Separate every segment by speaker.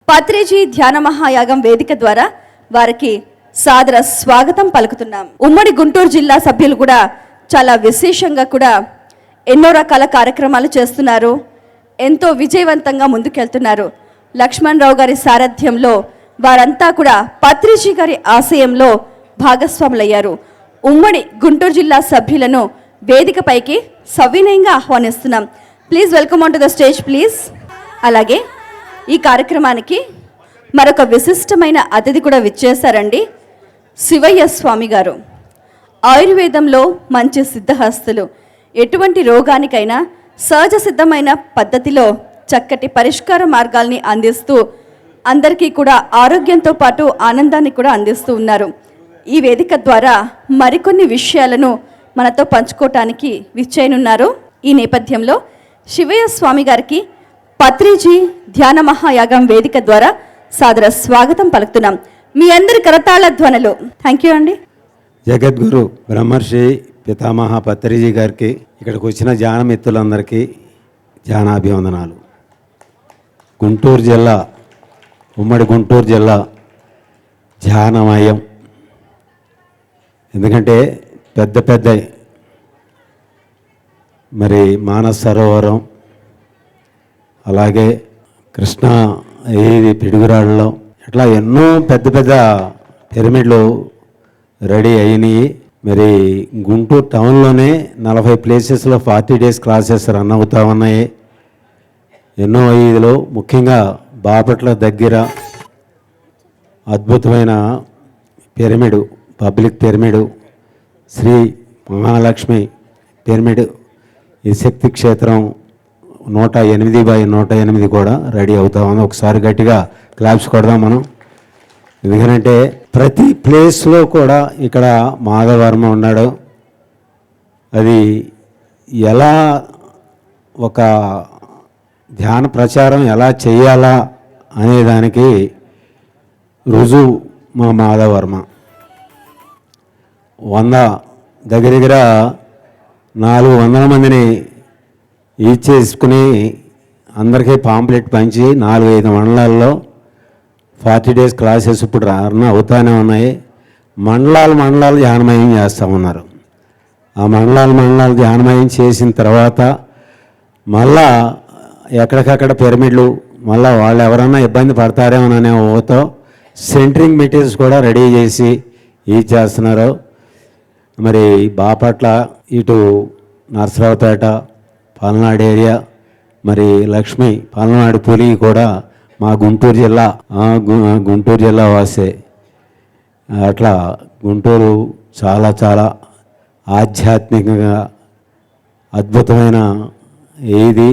Speaker 1: పత్రిజీ ధ్యాన మహాయాగం వేదిక ద్వారా వారికి సాదర స్వాగతం పలుకుతున్నాం. ఉమ్మడి గుంటూరు జిల్లా సభ్యులు కూడా చాలా విశేషంగా కూడా ఎన్నో రకాల కార్యక్రమాలు చేస్తున్నారు. ఎంతో విజయవంతంగా ముందుకెళ్తున్నారు. లక్ష్మణ్ రావు గారి సారథ్యంలో వారంతా కూడా పత్రిజీ గారి ఆశయంలో భాగస్వాములయ్యారు. ఉమ్మడి గుంటూరు జిల్లా సభ్యులను వేదికపైకి సవినయంగా ఆహ్వానిస్తున్నాం. Please welcome on to the stage please. అలాగే ఈ కార్యక్రమానికి మరొక విశిష్టమైన అతిథి కూడా విచ్చేశారండి. శివయ్య స్వామి గారు ఆయుర్వేదంలో మంచి సిద్ధహస్తులు. ఎటువంటి రోగానికైనా సహజ సిద్ధమైన పద్ధతిలో చక్కటి పరిష్కార మార్గాల్ని అందిస్తూ అందరికీ కూడా ఆరోగ్యంతో పాటు ఆనందాన్ని కూడా అందిస్తూ ఉన్నారు. ఈ వేదిక ద్వారా మరికొన్ని విషయాలను మనతో పంచుకోవటానికి విచ్చేయనున్నారు. ఈ నేపథ్యంలో శివయ్య స్వామి గారికి పత్రిజీ ధ్యాన మహాయాగం వేదిక ద్వారా సాదర స్వాగతం పలుకుతున్నాం. మీ అందరి కరతాళ ధ్వనులు. థ్యాంక్ యూ అండి.
Speaker 2: జగద్గురు బ్రహ్మర్షి పితామహ పత్రిజీ గారికి, ఇక్కడికి వచ్చిన ధ్యాన మిత్రులందరికీ ధ్యానాభివందనాలు. గుంటూరు జిల్లా, ఉమ్మడి గుంటూరు జిల్లా ధ్యానమయం. ఎందుకంటే పెద్ద పెద్ద మరి మానస సరోవరం, అలాగే కృష్ణా ఇది పిడుగురాళ్ళలో ఇట్లా ఎన్నో పెద్ద పెద్ద పిరమిడ్లు రెడీ అయినాయి. మరి గుంటూరు టౌన్లోనే 40 ప్లేసెస్లో 40 డేస్ క్లాసెస్ రన్ అవుతూ ఉన్నాయి. ఎన్నో ఇదిలో ముఖ్యంగా బాపట్ల దగ్గర అద్భుతమైన pyramid, public pyramid, Shri Mahalakshmi pyramid, ఈ శక్తి క్షేత్రం 108/108 కూడా రెడీ అవుతా ఉంది. ఒకసారి గట్టిగా క్లాప్స్ కొడదాం మనం. ఎందుకంటే ప్రతి ప్లేస్లో కూడా ఇక్కడ మాధవర్మ ఉన్నాడు. అది ఎలా ఒక ధ్యాన ప్రచారం ఎలా చేయాలా అనేదానికి రుజువు మా మాధవర్మ. 100 దగ్గర 400 మందిని ఇచ్చేసుకుని అందరికీ పాంప్లెట్ పంచి 4-5 మండలాల్లో 40 డేస్ క్లాసెస్ ఇప్పుడు రన్ అవుతానే ఉన్నాయి. మండలాలు ధ్యానమయం చేస్తూ ఉన్నారు. ఆ మండలాలు ధ్యానమయం చేసిన తర్వాత మళ్ళా ఎక్కడికక్కడ పిరమిడ్లు, మళ్ళీ వాళ్ళు ఎవరన్నా ఇబ్బంది పడతారేమోననే ఓతో సెంటరింగ్ మెటీరియల్స్ కూడా రెడీ చేసి ఇచ్చేస్తున్నారు. మరి బాపట్ల, ఇటు నర్సరావుపేట, పల్నాడు ఏరియా, మరి లక్ష్మి, పల్నాడు పులి కూడా మా గుంటూరు జిల్లా వాసే. అట్లా గుంటూరు చాలా చాలా ఆధ్యాత్మికంగా అద్భుతమైన ఇది.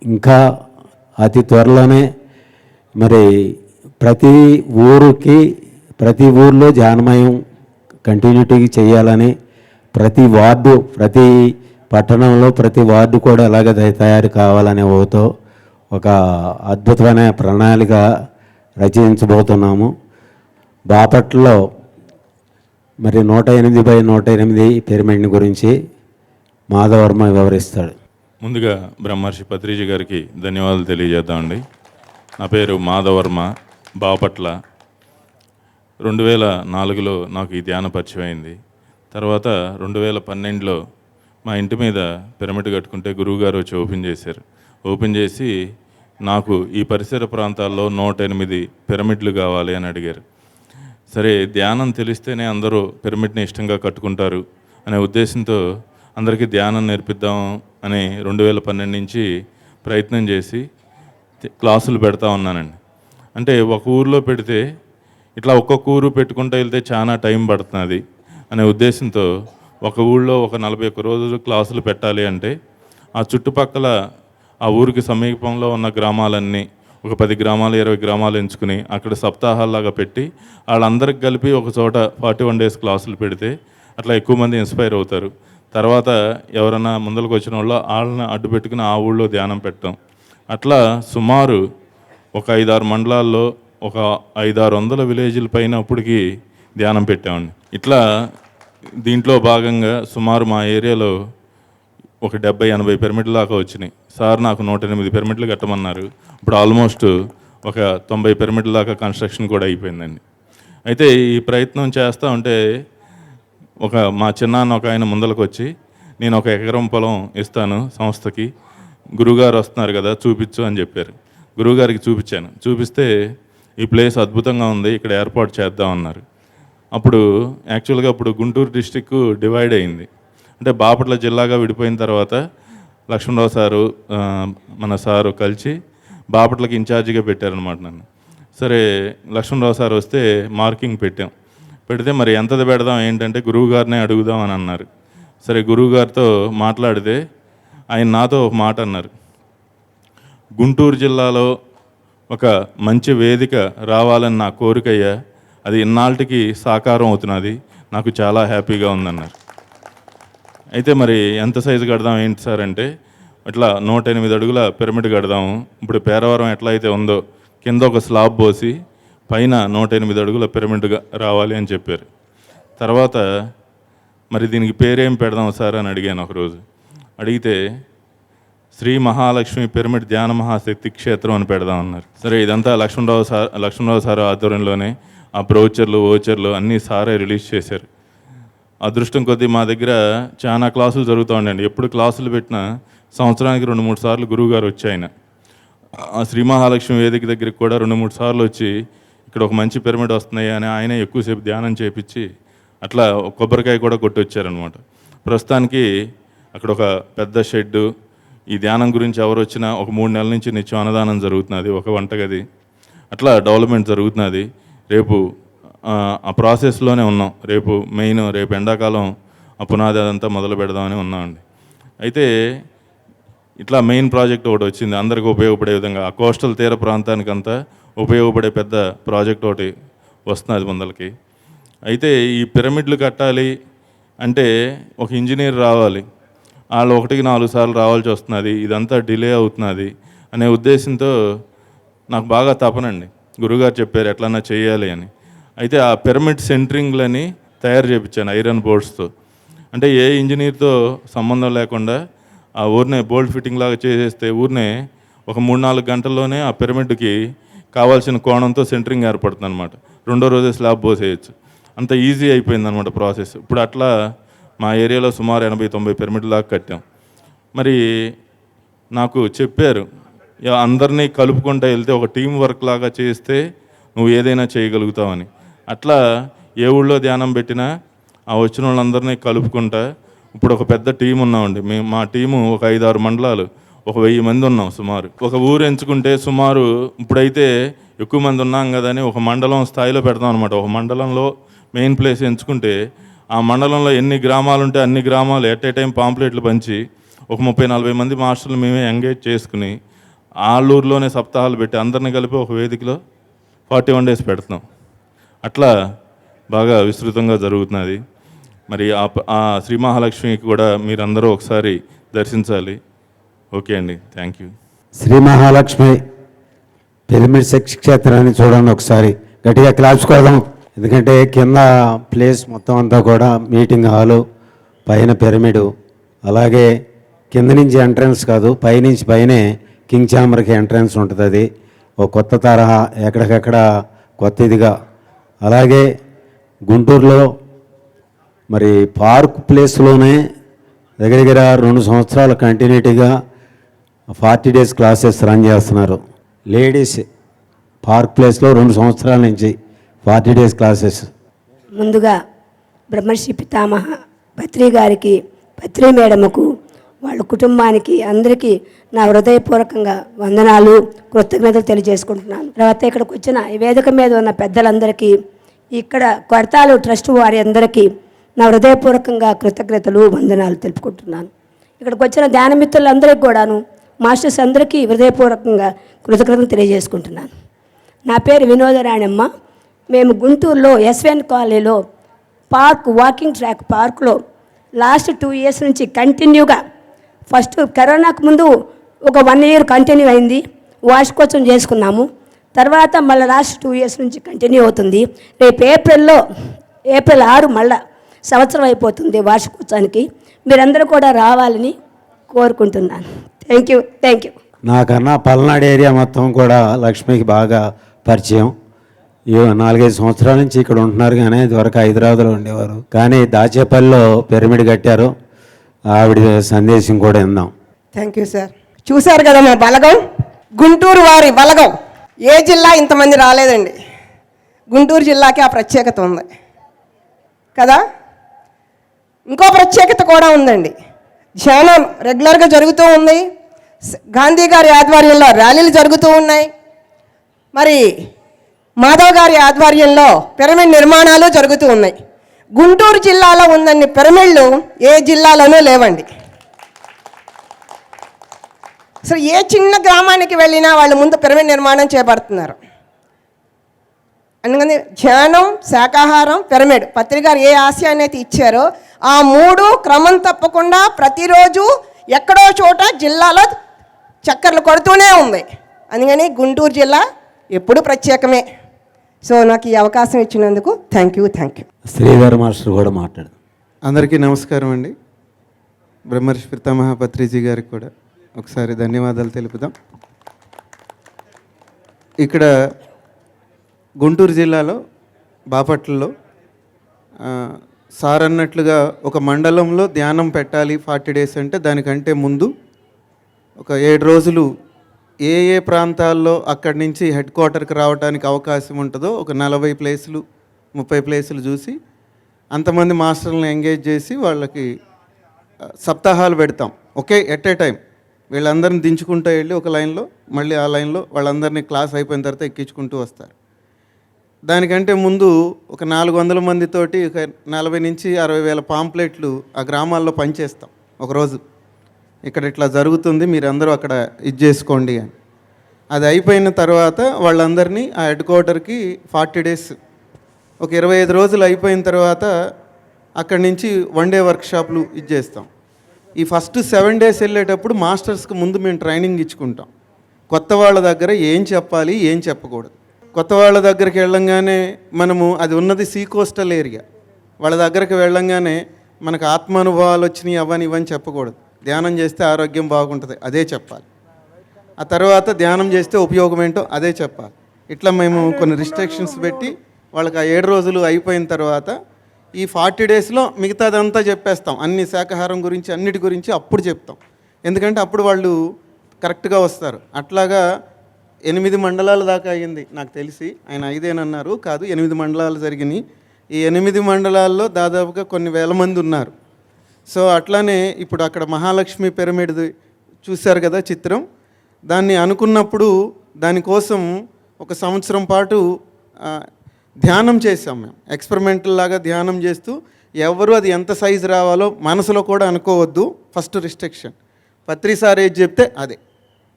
Speaker 2: ఇంకా అతి త్వరలోనే మరి ప్రతి ఊర్లో ధ్యానమయం కంటిన్యూటీ చేయాలని, ప్రతి వార్డు, ప్రతి పట్టణంలో ప్రతి వార్డు కూడా ఎలాగ తయారు కావాలనే ఓతో ఒక అద్భుతమైన ప్రణాళిక రచించబోతున్నాము. బాపట్లలో మరి 108/108 పిరమిడ్ని గురించి మాధవర్మ వివరిస్తాడు.
Speaker 3: ముందుగా బ్రహ్మర్షి పత్రిజీ గారికి ధన్యవాదాలు తెలియజేద్దామండి. నా పేరు మాధవర్మ, బాపట్ల. 2004లో నాకు ఈ ధ్యాన పరిచయం అయింది. తర్వాత 2012లో మా ఇంటి మీద పిరమిడ్ కట్టుకుంటే గురువుగారు వచ్చి ఓపెన్ చేసి నాకు ఈ పరిసర ప్రాంతాల్లో 108 పిరమిడ్లు కావాలి అని అడిగారు. సరే, ధ్యానం తెలిస్తేనే అందరూ పిరమిడ్ని ఇష్టంగా కట్టుకుంటారు అనే ఉద్దేశంతో అందరికీ ధ్యానం నేర్పిద్దాం అని 2012 నుంచి ప్రయత్నం చేసి క్లాసులు పెడతా ఉన్నానండి. అంటే ఒక ఊరిలో పెడితే ఇట్లా ఒక్కొక్క ఊరు పెట్టుకుంటూ వెళ్తే చాలా టైం పడుతుంది అనే ఉద్దేశంతో ఒక ఊళ్ళో ఒక 41 రోజులు క్లాసులు పెట్టాలి అంటే ఆ చుట్టుపక్కల ఆ ఊరికి సమీపంలో ఉన్న గ్రామాలన్నీ ఒక 10 గ్రామాలు 20 గ్రామాలు ఎంచుకుని అక్కడ సప్తాహాల్లాగా పెట్టి వాళ్ళందరికి కలిపి ఒక చోట 41 డేస్ క్లాసులు పెడితే అట్లా ఎక్కువ మంది ఇన్స్పైర్ అవుతారు. తర్వాత ఎవరైనా ముందరకు వచ్చిన వాళ్ళని అడ్డు పెట్టుకుని ఆ ఊళ్ళో ధ్యానం పెట్టడం. అట్లా సుమారు ఒక 5-6 మండలాల్లో ఒక 500-600 విలేజ్ల పైన అప్పటికి ధ్యానం పెట్టామండి. ఇట్లా దీంట్లో భాగంగా సుమారు మా ఏరియాలో ఒక 70-80 పిరమిడ్ల దాకా వచ్చినాయి. సార్ నాకు 108 పిరమిడ్లు కట్టమన్నారు. ఇప్పుడు ఆల్మోస్ట్ ఒక 90 పిరమిడ్ల దాకా కన్స్ట్రక్షన్ కూడా అయిపోయిందండి. అయితే ఈ ప్రయత్నం చేస్తూ ఉంటే మా చిన్నాన్న ఒక ఆయన ముందరకు వచ్చి, నేను 1 ఎకరం పొలం ఇస్తాను సంస్థకి, గురువుగారు వస్తున్నారు కదా చూపించు అని చెప్పారు. గురువుగారికి చూపించాను. చూపిస్తే ఈ ప్లేస్ అద్భుతంగా ఉంది, ఇక్కడ ఏర్పాటు చేద్దాం అన్నారు. అప్పుడు యాక్చువల్గా అప్పుడు గుంటూరు డిస్టిక్ డివైడ్ అయింది. అంటే బాపట్ల జిల్లాగా విడిపోయిన తర్వాత లక్ష్మణరావు సారు మన సారు కలిసి బాపట్లకి ఇన్ఛార్జిగా పెట్టారనమాట నన్ను. సరే లక్ష్మణరావు సార్ వస్తే మార్కింగ్ పెడితే మరి ఎంతది పెడదాం ఏంటంటే గురువుగారినే అడుగుదాం అని అన్నారు. సరే గురువుగారితో మాట్లాడితే ఆయన నాతో ఒక మాట అన్నారు, గుంటూరు జిల్లాలో ఒక మంచి వేదిక రావాలని నా కోరికయ్యా, అది ఇన్నాళ్ళకి సాకారం అవుతున్నది, నాకు చాలా హ్యాపీగా ఉందన్నారు. అయితే మరి ఎంత సైజు కడదాం ఏంటి సార్ అంటే, ఇట్లా 108 అడుగుల పిరమిడ్ కడదాము. ఇప్పుడు పేరవరం ఎట్లా అయితే ఉందో కింద ఒక స్లాబ్ పోసి పైన 108 అడుగుల పిరమిడ్గా రావాలి అని చెప్పారు. తర్వాత మరి దీనికి పేరేం పెడదాం సార్ అని అడిగాను ఒకరోజు. అడిగితే శ్రీ మహాలక్ష్మి పిరమిడ్ ధ్యాన మహాశక్తి క్షేత్రం అని పెడదాం అన్నారు. సరే ఇదంతా లక్ష్మణరావు సార్ ఆధ్వర్యంలోనే ఆ ఓచర్లు అన్నీ సారే రిలీజ్ చేశారు. అదృష్టం కొద్దీ మా దగ్గర చాలా క్లాసులు జరుగుతూ ఉండండి. ఎప్పుడు క్లాసులు పెట్టినా సంవత్సరానికి 2-3 సార్లు గురువుగారు వచ్చి ఆయన ఆ శ్రీ మహాలక్ష్మి వేదిక దగ్గరికి కూడా 2-3 సార్లు వచ్చి ఇక్కడ ఒక మంచి పిరమిడ్ వస్తున్నాయి అని ఆయన ఎక్కువసేపు ధ్యానం చేపించి అట్లా కొబ్బరికాయ కూడా కొట్టొచ్చారనమాట. ప్రస్తుతానికి అక్కడ ఒక పెద్ద షెడ్డు, ఈ ధ్యానం గురించి ఎవరు వచ్చినా ఒక 3 నెలల నుంచి నిత్యం అన్నదానం జరుగుతున్నది, ఒక వంటగది, అట్లా డెవలప్మెంట్ జరుగుతున్నది. రేపు ఆ ప్రాసెస్లోనే ఉన్నాం. రేపు ఎండాకాలం ఆ పునాది అదంతా మొదలు పెడదామని ఉన్నామండి. అయితే ఇట్లా మెయిన్ ప్రాజెక్ట్ ఒకటి వచ్చింది అందరికీ ఉపయోగపడే విధంగా, ఆ కోస్టల్ తీర ప్రాంతానికంతా ఉపయోగపడే పెద్ద ప్రాజెక్ట్ ఒకటి వస్తున్నది ముందలకి. అయితే ఈ పిరమిడ్లు కట్టాలి అంటే ఒక ఇంజనీర్ రావాలి, వాళ్ళు 1-4 సార్లు రావాల్సి వస్తున్నది, ఇదంతా డిలే అవుతున్నది అనే ఉద్దేశంతో నాకు బాగా తపనండి. గురువుగారు చెప్పారు ఎట్లన్నా చేయాలి అని. అయితే ఆ పిరమిడ్ సెంటరింగ్లని తయారు చేయించాను ఐరన్ బోర్డ్స్తో. అంటే ఏ ఇంజనీర్తో సంబంధం లేకుండా ఆ ఊరినే బోల్ట్ ఫిట్టింగ్ లాగా చేసేస్తే ఊరినే ఒక 3-4 గంటల్లోనే ఆ పిరమిడ్కి కావాల్సిన కోణంతో సెంటరింగ్ ఏర్పడుతుంది అనమాట. 2వ రోజే స్లాబ్ పోసేయచ్చు. అంత ఈజీ అయిపోయిందనమాట ప్రాసెస్. ఇప్పుడు అట్లా మా ఏరియాలో సుమారు 80-90 పిరమిడ్ల దాకా కట్టాం. మరి నాకు చెప్పారు అందరినీ కలుపుకుంటూ వెళ్తే ఒక టీం వర్క్ లాగా చేస్తే నువ్వు ఏదైనా చేయగలుగుతావని. అట్లా ఏ ఊళ్ళో ధ్యానం పెట్టినా ఆ వచ్చిన వాళ్ళందరినీ కలుపుకుంటా ఇప్పుడు ఒక పెద్ద టీం ఉన్నామండి. మా టీము ఒక 5-6 మండలాలు, ఒక 1000 మంది ఉన్నాం సుమారు. ఒక ఊరు ఎంచుకుంటే సుమారు ఇప్పుడైతే ఎక్కువ మంది ఉన్నాం కదా అని ఒక మండలం స్థాయిలో పెడతాం అనమాట. ఒక మండలంలో మెయిన్ ప్లేస్ ఎంచుకుంటే ఆ మండలంలో ఎన్ని గ్రామాలు ఉంటే అన్ని గ్రామాలు ఎట్ ఏ టైం పాంప్లెట్లు పంచి ఒక 30-40 మంది మాస్టర్లు మేమే ఎంగేజ్ చేసుకుని ఆళ్ళూరులోనే సప్తాహాలు పెట్టి అందరిని కలిపి ఒక వేదికలో 41 డేస్ పెడుతున్నాం. అట్లా బాగా విస్తృతంగా జరుగుతున్నది. మరి ఆ శ్రీ మహాలక్ష్మికి కూడా మీరందరూ ఒకసారి దర్శించాలి. ఓకే అండి, thank you.
Speaker 2: Shri Mahalakshmi pyramid శక్తి క్షేత్రాన్ని చూడండి ఒకసారి, గట్టిగా క్లాప్స్ కొడదాం. ఎందుకంటే కింద ప్లేస్ మొత్తం అంతా కూడా మీటింగ్ హాలు, పైన పిరమిడు, అలాగే కింద నుంచి ఎంట్రన్స్ కాదు పైనుంచి పైనే కింగ్ ఛాంబర్కి ఎంట్రన్స్ ఉంటుంది. అది ఒక కొత్త తరహా, ఎక్కడికక్కడ కొత్త ఇదిగా. అలాగే గుంటూరులో మరి పార్క్ ప్లేస్లోనే దగ్గర 2 సంవత్సరాల కంటిన్యూటీగా 40 డేస్ క్లాసెస్ రన్ చేస్తున్నారు. లేడీస్ పార్క్ ప్లేస్లో 2 సంవత్సరాల నుంచి 40 డేస్ క్లాసెస్.
Speaker 4: ముందుగా బ్రహ్మర్షి పితామహ పత్రి గారికి, పత్రి మేడముకు, వాళ్ళ కుటుంబానికి అందరికీ నా హృదయపూర్వకంగా వందనాలు, కృతజ్ఞతలు తెలియజేసుకుంటున్నాను. తర్వాత ఇక్కడికి వచ్చిన ఈ వేదిక మీద ఉన్న పెద్దలందరికీ, ఇక్కడ కొడతాలు ట్రస్ట్ వారి అందరికీ నా హృదయపూర్వకంగా కృతజ్ఞతలు, వందనాలు తెలుపుకుంటున్నాను. ఇక్కడికి వచ్చిన ధ్యాన మిత్రులందరికీ కూడాను, మాస్టర్స్ అందరికీ హృదయపూర్వకంగా కృతజ్ఞతలు తెలియజేసుకుంటున్నాను. నా పేరు వినోదరాణమ్మ. మేము గుంటూరులో ఎస్వెన్ కాలనీలో వాకింగ్ ట్రాక్ పార్క్లో లాస్ట్ 2 ఇయర్స్ నుంచి కంటిన్యూగా, ఫస్ట్ కరోనాకు ముందు ఒక 1 ఇయర్ కంటిన్యూ అయింది, వార్షికోత్సవం చేసుకున్నాము. తర్వాత మళ్ళీ లాస్ట్ 2 ఇయర్స్ నుంచి కంటిన్యూ అవుతుంది. రేపు ఏప్రిల్ 6 మళ్ళా సంవత్సరం అయిపోతుంది వార్షికోత్సవానికి. మీరందరూ కూడా రావాలని కోరుకుంటున్నాను. Thank you.
Speaker 2: నాకన్నా పల్నాడు ఏరియా మొత్తం కూడా లక్ష్మికి బాగా పరిచయం. 4-5 సంవత్సరాల నుంచి ఇక్కడ ఉంటున్నారు, కానీ ఇదివరకు హైదరాబాద్లో ఉండేవారు. కానీ దాచేపల్లిలో పిరమిడ్ కట్టారు. ఆవిడ సందేశం కూడా విందాం.
Speaker 5: Thank you sir. చూశారు కదా మా బలగం, గుంటూరు వారి బలగం. ఏ జిల్లా ఇంతమంది రాలేదండి. గుంటూరు జిల్లాకి ఆ ప్రత్యేకత ఉంది కదా. ఇంకో ప్రత్యేకత కూడా ఉందండి. ధ్యానం రెగ్యులర్గా జరుగుతూ ఉంది. గాంధీ గారి ఆధ్వర్యంలో ర్యాలీలు జరుగుతూ ఉన్నాయి. మరి మాధవ్ గారి ఆధ్వర్యంలో పిరమిడ్ నిర్మాణాలు జరుగుతూ ఉన్నాయి. గుంటూరు జిల్లాలో ఉందన్ని పిరమిడ్లు ఏ జిల్లాలోనూ లేవండి. అసలు ఏ చిన్న గ్రామానికి వెళ్ళినా వాళ్ళు ముందు పిరమిడ్ నిర్మాణం చేపడుతున్నారు. అందుకని ధ్యానం, శాకాహారం, పిరమిడ్ పత్రిక గారు ఏ ఆశయాన్ని అయితే ఇచ్చారో ఆ 3 క్రమం తప్పకుండా ప్రతిరోజు ఎక్కడో చోట జిల్లాలో చక్కర్లు కొడుతూనే ఉంది. అందుకని గుంటూరు జిల్లా ఎప్పుడు ప్రత్యేకమే. సో నాకు ఈ అవకాశం ఇచ్చినందుకు థ్యాంక్ యూ.
Speaker 2: శ్రీధర్ మాస్టర్ కూడా మాట్లాడు.
Speaker 6: అందరికీ నమస్కారం అండి. బ్రహ్మర్షి పితామహ పత్రిజీ గారికి కూడా ఒకసారి ధన్యవాదాలు తెలుపుదాం. ఇక్కడ గుంటూరు జిల్లాలో బాపట్లలో సార్ అన్నట్లుగా ఒక మండలంలో ధ్యానం పెట్టాలి 40 డేస్ అంటే దానికంటే ముందు ఒక 7 రోజులు ఏ ఏ ప్రాంతాల్లో అక్కడి నుంచి హెడ్ క్వార్టర్కి రావడానికి అవకాశం ఉంటుందో ఒక 40 ప్లేసులు 30 ప్లేసులు చూసి అంతమంది మాస్టర్లను ఎంగేజ్ చేసి వాళ్ళకి సప్తాహాలు పెడతాం. ఒకే ఎట్ ఏ టైం వీళ్ళందరిని దించుకుంటూ వెళ్ళి ఒక లైన్లో, మళ్ళీ ఆ లైన్లో వాళ్ళందరినీ క్లాస్ అయిపోయిన తర్వాత ఎక్కించుకుంటూ వస్తారు. దానికంటే ముందు ఒక 400 మందితోటి ఒక 40 నుంచి 60 వేల పాంప్లెట్లు ఆ గ్రామాల్లో పనిచేస్తాం ఒకరోజు. ఇక్కడ ఇట్లా జరుగుతుంది, మీరు అందరూ అక్కడ ఇది చేసుకోండి అని. అది అయిపోయిన తర్వాత వాళ్ళందరినీ ఆ హెడ్ క్వార్టర్కి 40 డేస్ ఒక 25 రోజులు అయిపోయిన తర్వాత అక్కడి నుంచి 1 డే వర్క్షాప్లు ఇది చేస్తాం. ఈ ఫస్ట్ 7 డేస్ వెళ్ళేటప్పుడు మాస్టర్స్కి ముందు మేము ట్రైనింగ్ ఇచ్చుకుంటాం. కొత్త వాళ్ళ దగ్గర ఏం చెప్పాలి, ఏం చెప్పకూడదు. కొత్త వాళ్ళ దగ్గరికి వెళ్ళంగానే మనము అది ఉన్నది సీ కోస్టల్ ఏరియా. వాళ్ళ దగ్గరికి వెళ్ళంగానే మనకు ఆత్మానుభవాలు వచ్చినాయి అవని ఇవని చెప్పకూడదు. ధ్యానం చేస్తే ఆరోగ్యం బాగుంటుంది అదే చెప్పాలి. ఆ తర్వాత ధ్యానం చేస్తే ఉపయోగం ఏంటో అదే చెప్పాలి. ఇట్లా మేము కొన్ని రిస్ట్రిక్షన్స్ పెట్టి వాళ్ళకి ఆ 7 రోజులు అయిపోయిన తర్వాత ఈ 40 డేస్లో మిగతాదంతా చెప్పేస్తాం. అన్ని శాకాహారం గురించి అన్నిటి గురించి అప్పుడు చెప్తాం. ఎందుకంటే అప్పుడు వాళ్ళు కరెక్ట్గా వస్తారు. అట్లాగా 8 మండలాల దాకా అయ్యింది నాకు తెలిసి. ఆయన 5 అన్నారు, కాదు 8 మండలాలు జరిగినాయి. ఈ 8 మండలాల్లో దాదాపుగా కొన్ని వేల మంది ఉన్నారు. సో అట్లానే ఇప్పుడు అక్కడ మహాలక్ష్మి పిరమిడ్ చూశారు కదా చిత్రం. దాన్ని అనుకున్నప్పుడు దానికోసం ఒక సంవత్సరం పాటు ధ్యానం చేసాం మేము. ఎక్స్పెరిమెంటల్ లాగా ధ్యానం చేస్తూ ఎవరు అది ఎంత సైజు రావాలో మనసులో కూడా అనుకోవద్దు. ఫస్ట్ రిస్ట్రిక్షన్ పత్రి సార్ ఏది చెప్తే అదే.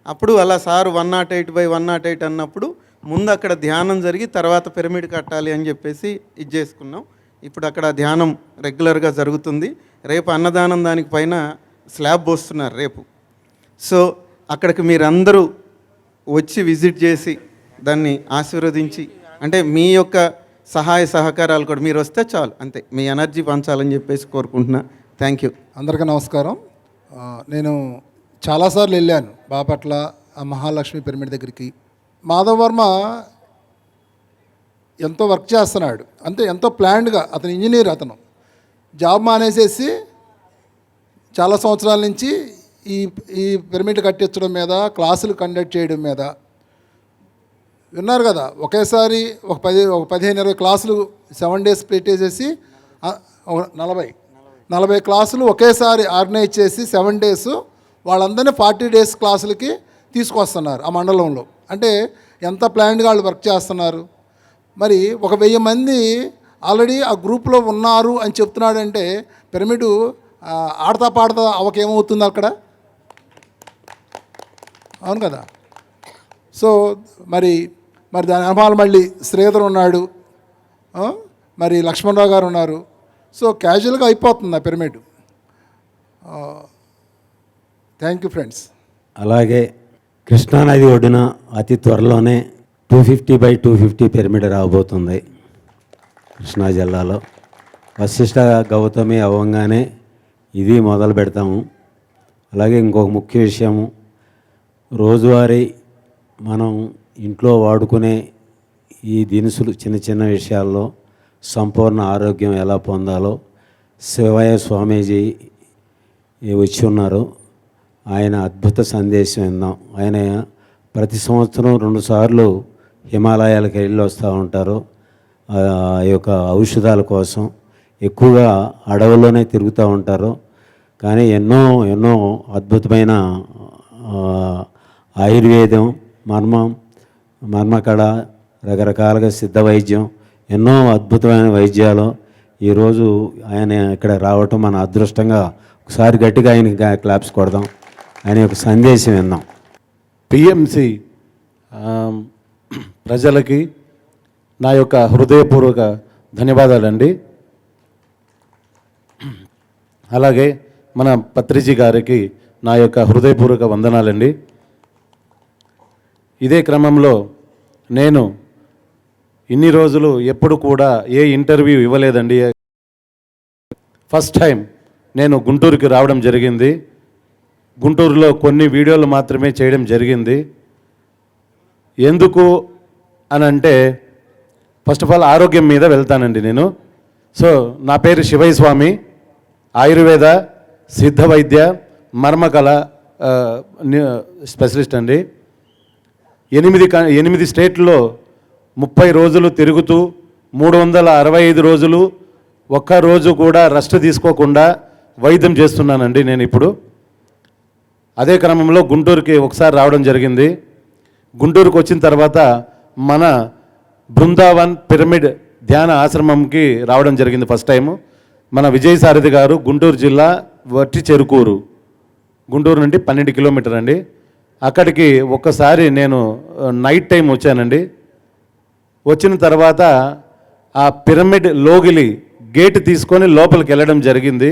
Speaker 6: అప్పుడు అలా సార్ 108/108 అన్నప్పుడు ముందు అక్కడ ధ్యానం జరిగి తర్వాత పిరమిడ్ కట్టాలి అని చెప్పేసి ఇది చేసుకున్నాం. ఇప్పుడు అక్కడ ధ్యానం రెగ్యులర్గా జరుగుతుంది. రేపు అన్నదానం దానికి పైన స్లాబ్ పోస్తున్నారు రేపు. సో అక్కడికి మీరందరూ వచ్చి విజిట్ చేసి దాన్ని ఆశీర్వదించి, అంటే మీ యొక్క సహాయ సహకారాలు కూడా మీరు వస్తే చాలు, అంతే, మీ ఎనర్జీ పంచాలని చెప్పేసి కోరుకుంటున్నా. Thank you.
Speaker 7: అందరికీ నమస్కారం. నేను చాలాసార్లు వెళ్ళాను బాపట్ల మహాలక్ష్మి పిరమిడ్ దగ్గరికి. మాధవ్ వర్మ ఎంతో వర్క్ చేస్తున్నాడు, అంతే ఎంతో ప్లాన్డ్గా. అతను ఇంజనీర్, అతను జాబ్ మానేసేసి చాలా సంవత్సరాల నుంచి ఈ పిరమిడ్ కట్టించడం మీద, క్లాసులు కండక్ట్ చేయడం మీద. విన్నారు కదా, ఒకేసారి ఒక 15-20 క్లాసులు 7 డేస్ పెట్టేసేసి 40 క్లాసులు ఒకేసారి ఆర్గనైజ్ చేసి 7 డేస్ వాళ్ళందరినీ 40 డేస్ క్లాసులకి తీసుకొస్తున్నారు ఆ మండలంలో. అంటే ఎంత ప్లాన్డ్గా వాళ్ళు వర్క్ చేస్తున్నారు. మరి ఒక 1000 మంది ఆల్రెడీ ఆ గ్రూప్లో ఉన్నారు అని చెప్తున్నాడంటే పిరమిడ్ ఆడతా పాడతా అవకేమవుతుంది అక్కడ, అవును కదా. సో మరి దాని అనుభవాలు మళ్ళీ శ్రీధర్ ఉన్నాడు, మరి లక్ష్మణరావు గారు ఉన్నారు. సో క్యాజువల్గా అయిపోతుంది ఆ పిరమిడ్. Thank you friends.
Speaker 2: అలాగే కృష్ణానది ఒడ్డున అతి త్వరలోనే 250/250 పిరమిడ్ రాబోతుంది కృష్ణా జిల్లాలో. వశిష్ఠ గౌతమి అవ్వగానే ఇది మొదలు పెడతాము. అలాగే ఇంకొక ముఖ్య విషయము, రోజువారీ మనం ఇంట్లో వాడుకునే ఈ దినుసులు చిన్న చిన్న విషయాల్లో సంపూర్ణ ఆరోగ్యం ఎలా పొందాలో శివయ్య స్వామీజీ వచ్చి ఉన్నారు. ఆయన అద్భుత సందేశం విందాం. ఆయన ప్రతి సంవత్సరం 2 సార్లు హిమాలయాలకు వెళ్ళి వస్తూ ఉంటారు. ఆ యొక్క ఔషధాల కోసం ఎక్కువగా అడవుల్లోనే తిరుగుతూ ఉంటారు. కానీ ఎన్నో అద్భుతమైన ఆయుర్వేదం, మర్మకళ, రకరకాలుగా సిద్ధ వైద్యం, ఎన్నో అద్భుతమైన వైద్యాలు ఈరోజు ఆయన ఇక్కడ రావటం మన అదృష్టంగా. ఒకసారి గట్టిగా ఆయనకి క్లాప్స్ కొడదాం. ఆయన యొక్క సందేశం విందాం.
Speaker 8: పిఎంసి ప్రజలకి నా యొక్క హృదయపూర్వక ధన్యవాదాలండి. అలాగే మన పత్రిజీ గారికి నా యొక్క హృదయపూర్వక వందనాలండి. ఇదే క్రమంలో నేను ఇన్ని రోజులు ఎప్పుడు కూడా ఏ ఇంటర్వ్యూ ఇవ్వలేదండి. ఫస్ట్ టైం నేను గుంటూరుకి రావడం జరిగింది. గుంటూరులో కొన్ని వీడియోలు మాత్రమే చేయడం జరిగింది. ఎందుకు అని అంటే ఫస్ట్ ఆఫ్ ఆల్ ఆరోగ్యం మీద వెళ్తానండి నేను. సో నా పేరు శివయ్య స్వామి, ఆయుర్వేద, సిద్ధ వైద్య, మర్మకళ స్పెషలిస్ట్ అండి. 8 స్టేట్లో 30 రోజులు తిరుగుతూ 365 రోజులు ఒక్క రోజు కూడా రెస్ట్ తీసుకోకుండా వైద్యం చేస్తున్నానండి నేను ఇప్పుడు. అదే క్రమంలో గుంటూరుకి ఒకసారి రావడం జరిగింది. గుంటూరుకు వచ్చిన తర్వాత మన బృందావన్ పిరమిడ్ ధ్యాన ఆశ్రమంకి రావడం జరిగింది ఫస్ట్ టైము. మన విజయసారథి గారు గుంటూరు జిల్లా వట్టి చెరుకూరు, గుంటూరు నుండి 12 కిలోమీటర్ అండి. అక్కడికి ఒక్కసారి నేను నైట్ టైం వచ్చానండి. వచ్చిన తర్వాత ఆ పిరమిడ్ లోగిలి గేట్ తీసుకొని లోపలికి వెళ్ళడం జరిగింది.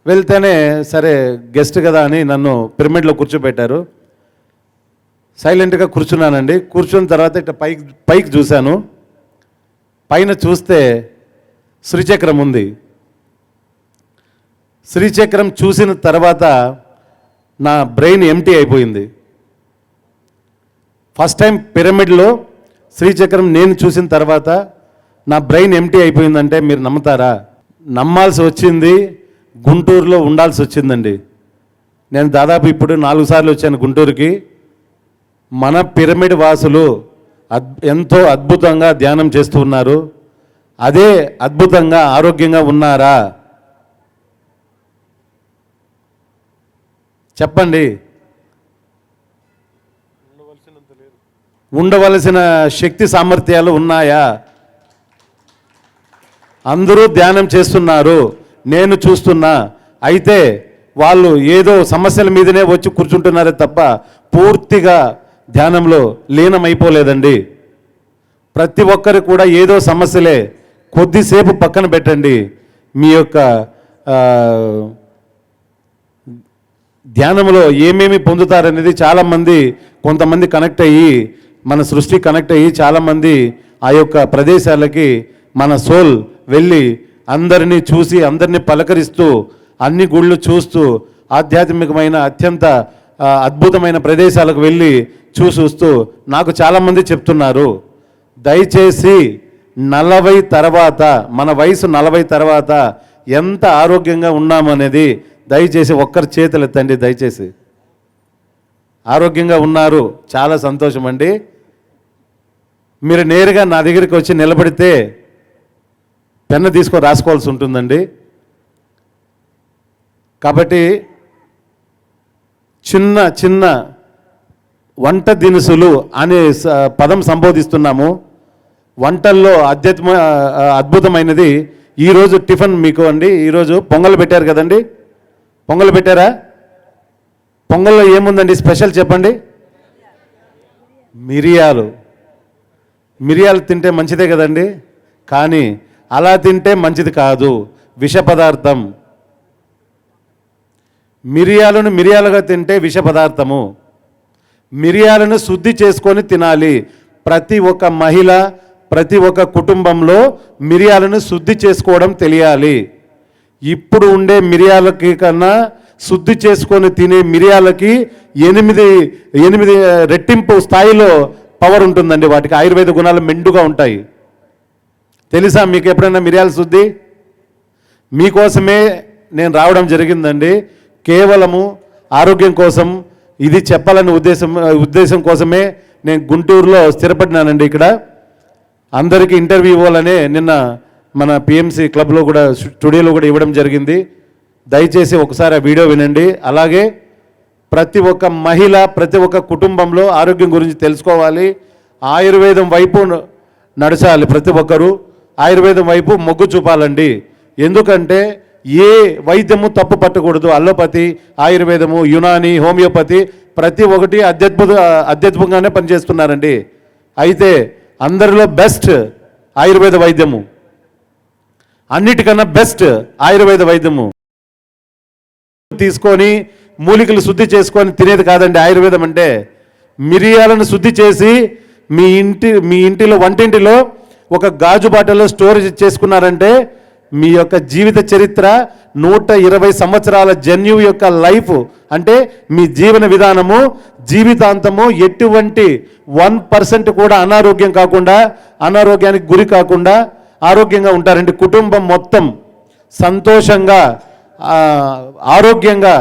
Speaker 8: వెళ్తేనే సరే గెస్ట్ కదా అని నన్ను పిరమిడ్లో కూర్చోబెట్టారు. సైలెంట్గా కూర్చున్నానండి. కూర్చున్న తర్వాత ఇట్లా పైకి చూశాను. పైన చూస్తే శ్రీచక్రం ఉంది. శ్రీచక్రం చూసిన తర్వాత నా బ్రెయిన్ ఎంటీ అయిపోయింది. ఫస్ట్ టైం పిరమిడ్లో శ్రీచక్రం నేను చూసిన తర్వాత నా బ్రెయిన్ ఎంటీ అయిపోయిందంటే మీరు నమ్ముతారా? నమ్మాల్సి వచ్చింది, గుంటూరులో ఉండాల్సి వచ్చిందండి. నేను దాదాపు ఇప్పుడు 4 సార్లు వచ్చాను గుంటూరుకి. మన పిరమిడ్ వాసులు ఎంతో అద్భుతంగా ధ్యానం చేస్తూ ఉన్నారు. అదే అద్భుతంగా ఆరోగ్యంగా ఉన్నారా చెప్పండి. ఉండవలసిన శక్తి సామర్థ్యాలు ఉన్నాయా? అందరూ ధ్యానం చేస్తున్నారు, నేను చూస్తున్నా. అయితే వాళ్ళు ఏదో సమస్యల మీదనే వచ్చి కూర్చుంటున్నారే తప్ప పూర్తిగా ధ్యానంలో లీనమైపోలేదండి. ప్రతి ఒక్కరు కూడా ఏదో సమస్యలే. కొద్దిసేపు పక్కన పెట్టండి, మీ యొక్క ధ్యానంలో ఏమేమి పొందుతారనేది చాలామంది, కొంతమంది కనెక్ట్ అయ్యి మన సృష్టి కనెక్ట్ అయ్యి చాలామంది ఆ యొక్క ప్రదేశాలకి మన సోల్ వెళ్ళి అందరినీ చూసి అందరినీ పలకరిస్తూ అన్ని గుళ్ళు చూస్తూ ఆధ్యాత్మికమైన అత్యంత అద్భుతమైన ప్రదేశాలకు వెళ్ళి చూస్తూ నాకు చాలామంది చెప్తున్నారు, దయచేసి 40 తర్వాత, మన వయసు 40 తర్వాత ఎంత ఆరోగ్యంగా ఉన్నామనేది దయచేసి ఒక్కరి చేతులు ఎత్తండి. దయచేసి ఆరోగ్యంగా ఉన్నారు, చాలా సంతోషం అండి. మీరు నేరుగా నా దగ్గరికి వచ్చి నిలబడితే పెన్ను తీసుకొని రాసుకోవాల్సి ఉంటుందండి. కాబట్టి చిన్న చిన్న వంట దినుసులు అనే పదం సంబోధిస్తున్నాము. వంటల్లో అద్భుతమైనది ఈరోజు టిఫిన్ మీకు అండి. ఈరోజు పొంగల్ పెట్టారు కదండి, పొంగల్ పెట్టారా? పొంగల్లో ఏముందండి స్పెషల్ చెప్పండి? మిరియాలు. మిరియాలు తింటే మంచిదే కదండి, కానీ అలా తింటే మంచిది కాదు, విష పదార్థం. మిరియాలను మిరియాలుగా తింటే విష పదార్థము. మిరియాలను శుద్ధి చేసుకొని తినాలి. ప్రతి ఒక్క మహిళ, ప్రతి ఒక్క కుటుంబంలో మిరియాలను శుద్ధి చేసుకోవడం తెలియాలి. ఇప్పుడు ఉండే మిరియాలకి కన్నా శుద్ధి చేసుకొని తినే మిరియాలకి 8 రెట్టింపు స్థాయిలో పవర్ ఉంటుందండి. వాటికి ఆయుర్వేద గుణాలు మెండుగా ఉంటాయి. తెలుసా మీకు ఎప్పుడైనా మిరియాల శుద్ధి? మీకోసమే నేను రావడం జరిగిందండి. కేవలము ఆరోగ్యం కోసం ఇది చెప్పాలని ఉద్దేశం కోసమే నేను గుంటూరులో స్థిరపడినానండి. ఇక్కడ అందరికీ ఇంటర్వ్యూ ఇవ్వాలనే నిన్న మన పిఎంసి క్లబ్లో కూడా స్టూడియోలో కూడా ఇవ్వడం జరిగింది. దయచేసి ఒకసారి ఆ వీడియో వినండి. అలాగే ప్రతి ఒక్క మహిళ, ప్రతి ఒక్క కుటుంబంలో ఆరోగ్యం గురించి తెలుసుకోవాలి. ఆయుర్వేదం వైపు నడచాలి. ప్రతి ఒక్కరూ ఆయుర్వేదం వైపు మొగ్గు చూపాలండి. ఎందుకంటే ఏ వైద్యము తప్పు పట్టకూడదు. అల్లోపతి, ఆయుర్వేదము, యునాని, హోమియోపతి ప్రతి ఒక్కటి అత్యద్భుతంగానే పనిచేస్తున్నారండి. అయితే అందరిలో బెస్ట్ ఆయుర్వేద వైద్యము, అన్నిటికన్నా బెస్ట్ ఆయుర్వేద వైద్యము. తీసుకొని మూలికలు శుద్ధి చేసుకొని తినేది కాదండి ఆయుర్వేదం అంటే. మిరియాలను శుద్ధి చేసి మీ ఇంటిలో వంటింటిలో ఒక గాజు బాటలో స్టోరేజ్ చేసుకున్నారంటే మీ యొక్క జీవిత చరిత్ర 120 సంవత్సరాల జన్యు యొక్క లైఫ్ అంటే మీ జీవన విధానము జీవితాంతము ఎటువంటి 1% కూడా అనారోగ్యం కాకుండా, అనారోగ్యానికి గురి కాకుండా ఆరోగ్యంగా ఉంటారండి. కుటుంబం మొత్తం సంతోషంగా, ఆరోగ్యంగా,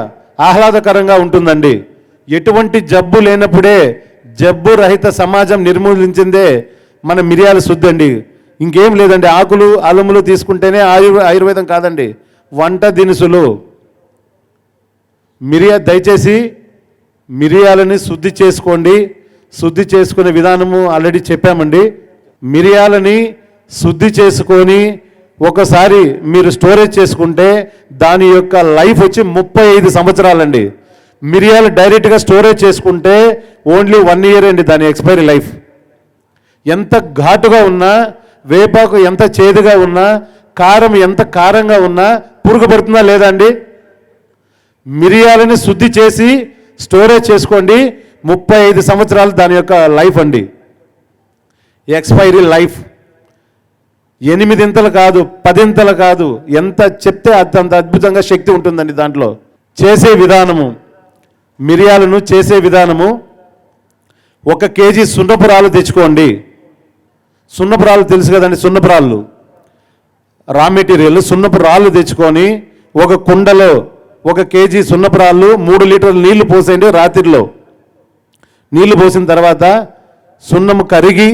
Speaker 8: ఆహ్లాదకరంగా ఉంటుందండి. ఎటువంటి జబ్బు లేనప్పుడే జబ్బు రహిత సమాజం నిర్మూలించిందే మన మిరియాల శుద్ధి అండి. ఇంకేం లేదండి. ఆకులు అలములు తీసుకుంటేనే ఆయుర్వేదం కాదండి, వంట దినుసులు. దయచేసి మిరియాలని శుద్ధి చేసుకోండి. శుద్ధి చేసుకునే విధానము ఆల్రెడీ చెప్పామండి. మిరియాలని శుద్ధి చేసుకొని ఒకసారి మీరు స్టోరేజ్ చేసుకుంటే దాని యొక్క లైఫ్ వచ్చి 35 సంవత్సరాలండి. మిరియాలు డైరెక్ట్గా స్టోరేజ్ చేసుకుంటే ఓన్లీ 1 ఇయర్ అండి దాని ఎక్స్పైరీ లైఫ్. ఎంత ఘాటుగా ఉన్నా, వేపాకు ఎంత చేదుగా ఉన్నా, కారం ఎంత కారంగా ఉన్నా పురుగు పడుతుందా లేదా అండి? మిరియాలని శుద్ధి చేసి స్టోరేజ్ చేసుకోండి. 35 సంవత్సరాలు దాని యొక్క లైఫ్ అండి, ఎక్స్పైరీ లైఫ్. 8 ఇంతలు కాదు, 10 ఇంతలు కాదు, ఎంత చెప్తే అంత అద్భుతంగా శక్తి ఉంటుందండి దాంట్లో. చేసే విధానము, మిరియాలను చేసే విధానము, 1 కేజీ సున్నపురాలు తెచ్చుకోండి. సున్నపురాలు తెలుసు కదండి, సున్నపురాళ్ళు రా మెటీరియల్. సున్నపురాళ్ళు తెచ్చుకొని ఒక కుండలో 1 కేజీ సున్నపురాళ్ళు 3 లీటర్ల నీళ్లు పోసేయండి. రాత్రిలో నీళ్లు పోసిన తర్వాత సున్నము కరిగి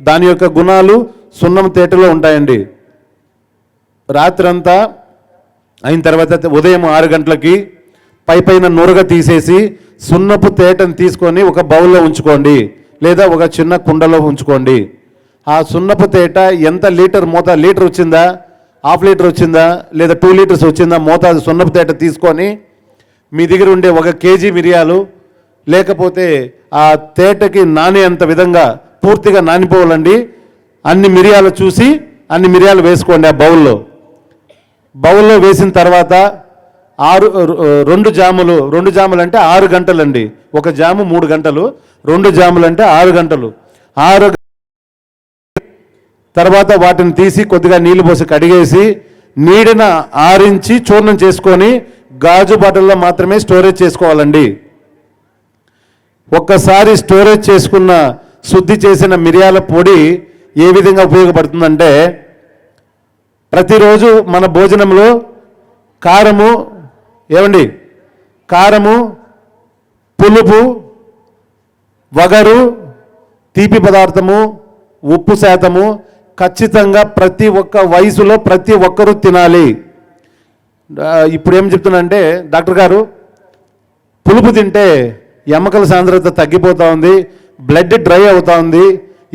Speaker 8: దాని యొక్క గుణాలు సున్నం తేటలో ఉంటాయండి. రాత్రంతా అయిన తర్వాత ఉదయం 6 గంటలకి పైన నూరగా తీసేసి సున్నపు తేటను తీసుకొని ఒక బౌల్లో ఉంచుకోండి, లేదా ఒక చిన్న కుండలో ఉంచుకోండి. ఆ సున్నపు తేట ఎంత లీటర్ లీటర్ వచ్చిందా, హాఫ్ లీటర్ వచ్చిందా, లేదా 2 లీటర్స్ వచ్చిందా మోతాదు సున్నపు తేట తీసుకొని మీ దగ్గర ఉండే 1 కేజీ మిరియాలు, లేకపోతే ఆ తేటకి నానేంత విధంగా పూర్తిగా నానిపోవాలండి. అన్ని మిరియాలు చూసి అన్ని మిరియాలు వేసుకోండి ఆ బౌల్లో వేసిన తర్వాత 2 జాములు అంటే 6 గంటలండి. 1 జాము 3 గంటలు, 2 జాములు అంటే 6 గంటలు. 6 తర్వాత వాటిని తీసి కొద్దిగా నీళ్లు పోసి కడిగేసి నీడన ఆరించి చూర్ణం చేసుకొని గాజు బాటిల్లో మాత్రమే స్టోరేజ్ చేసుకోవాలండి. ఒక్కసారి స్టోరేజ్ చేసుకున్న శుద్ధి చేసిన మిరియాల పొడి ఏ విధంగా ఉపయోగపడుతుందంటే, ప్రతిరోజు మన భోజనంలో కారము, పులుపు, వగరు, తీపి పదార్థము, ఉప్పు శాతము ఖచ్చితంగా ప్రతి ఒక్క వయసులో ప్రతి ఒక్కరూ తినాలి. ఇప్పుడు ఏం చెప్తున్నా డాక్టర్ గారు, పులుపు తింటే ఎముకల సాంద్రత తగ్గిపోతూ ఉంది, బ్లడ్ డ్రై అవుతూ ఉంది,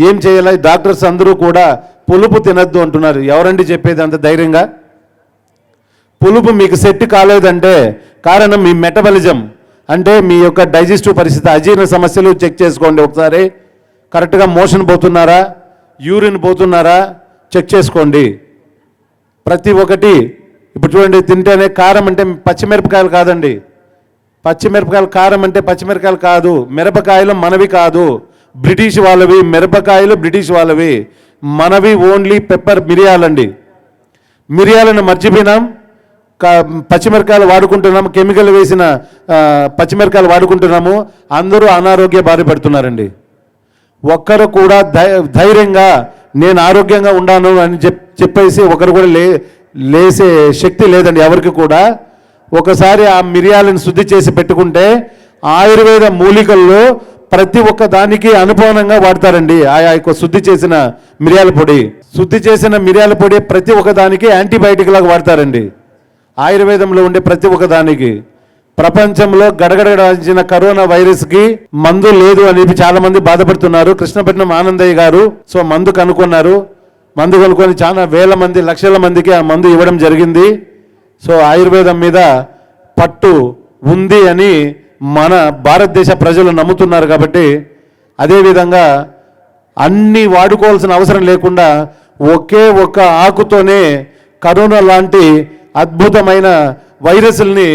Speaker 8: ఏం చేయాలి? డాక్టర్స్ అందరూ కూడా పులుపు తినద్దు అంటున్నారు. ఎవరండి చెప్పేది అంత ధైర్యంగా? పులుపు మీకు సెట్ కాలేదంటే కారణం మీ మెటబాలిజం, అంటే మీ యొక్క డైజెస్టివ్ పరిస్థితి, అజీర్ణ సమస్యలు చెక్ చేసుకోండి ఒకసారి. కరెక్ట్గా మోషన్ పోతున్నారా, యూరిన్ పోతున్నారా చెక్ చేసుకోండి. ప్రతి ఒక్కటి ఇప్పుడు చూడండి, తింటేనే కారం అంటే పచ్చిమిరపకాయలు కాదండి. పచ్చిమిరపకాయలు కారం అంటే పచ్చిమిరపకాయలు కాదు, మిరపకాయలు మనవి కాదు, బ్రిటిష్ వాళ్ళవి. మిరపకాయలు బ్రిటిష్ వాళ్ళవి, మనవి ఓన్లీ పెప్పర్, మిరియాలండి. మిరియాలను మర్చిపోయినాం. పచ్చిమిరకాయలు వాడుకుంటున్నాము, కెమికల్ వేసిన పచ్చిమిరకాయలు వాడుకుంటున్నాము, అందరూ అనారోగ్య బారి పడుతున్నారండి. ఒక్కరు కూడా ధైర్యంగా నేను ఆరోగ్యంగా ఉన్నాను అని చెప్పేసి ఒకరు కూడా లేసే శక్తి లేదండి ఎవరికి కూడా. ఒకసారి ఆ మిరియాలను శుద్ధి చేసి పెట్టుకుంటే ఆయుర్వేద మూలికల్లో ప్రతి ఒక్క దానికి అనుపానంగా వాడతారండి. ఆయా శుద్ధి చేసిన మిరియాల పొడి, శుద్ధి చేసిన మిరియాల పొడి ప్రతి ఒక్క దానికి యాంటీబయాటిక్ లాగా వాడతారండి. ఆయుర్వేదంలో ఉండే ప్రతి ఒక్క దానికి. ప్రపంచంలో గడగడరాల్సిన కరోనా వైరస్కి మందు లేదు అని చాలా మంది బాధపడుతున్నారు. కృష్ణపట్నం ఆనందయ్య గారు మందు కనుక్కున్నారు. మందు కనుక్కొని చాలా వేల మంది, లక్షల మందికి ఆ మందు ఇవ్వడం జరిగింది. ఆయుర్వేదం మీద పట్టు ఉంది అని మన భారతదేశ ప్రజలు నమ్ముతున్నారు. కాబట్టి అదేవిధంగా అన్నీ వాడుకోవాల్సిన అవసరం లేకుండా ఒకే ఒక్క ఆకుతోనే కరోనా లాంటి అద్భుతమైన వైరస్ని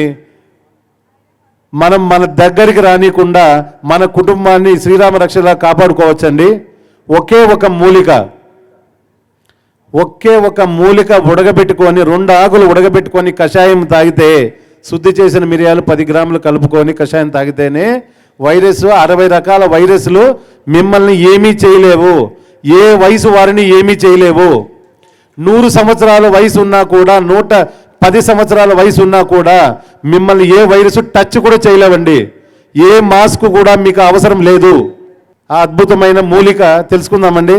Speaker 8: మన దగ్గరికి రానికుండా మన కుటుంబాన్ని శ్రీరామ రక్షలా కాపాడుకోవచ్చండి. ఒకే ఒక మూలిక ఉడకబెట్టుకొని 2 ఆకులు ఉడకబెట్టుకొని కషాయం తాగితే, శుద్ధి చేసిన మిరియాలు 10 గ్రాములు కలుపుకొని కషాయం తాగితేనే వైరస్ 60 రకాల వైరస్లు మిమ్మల్ని ఏమీ చేయలేవు. ఏ వయసు వారిని ఏమీ చేయలేవు. 100 సంవత్సరాల వయసు ఉన్నా కూడా, 110 సంవత్సరాల వయసు ఉన్నా కూడా మిమ్మల్ని ఏ వైరస్ టచ్ కూడా చేయలేవండి. ఏ మాస్క్ కూడా మీకు అవసరం లేదు. ఆ అద్భుతమైన మూలిక తెలుసుకుందామండి.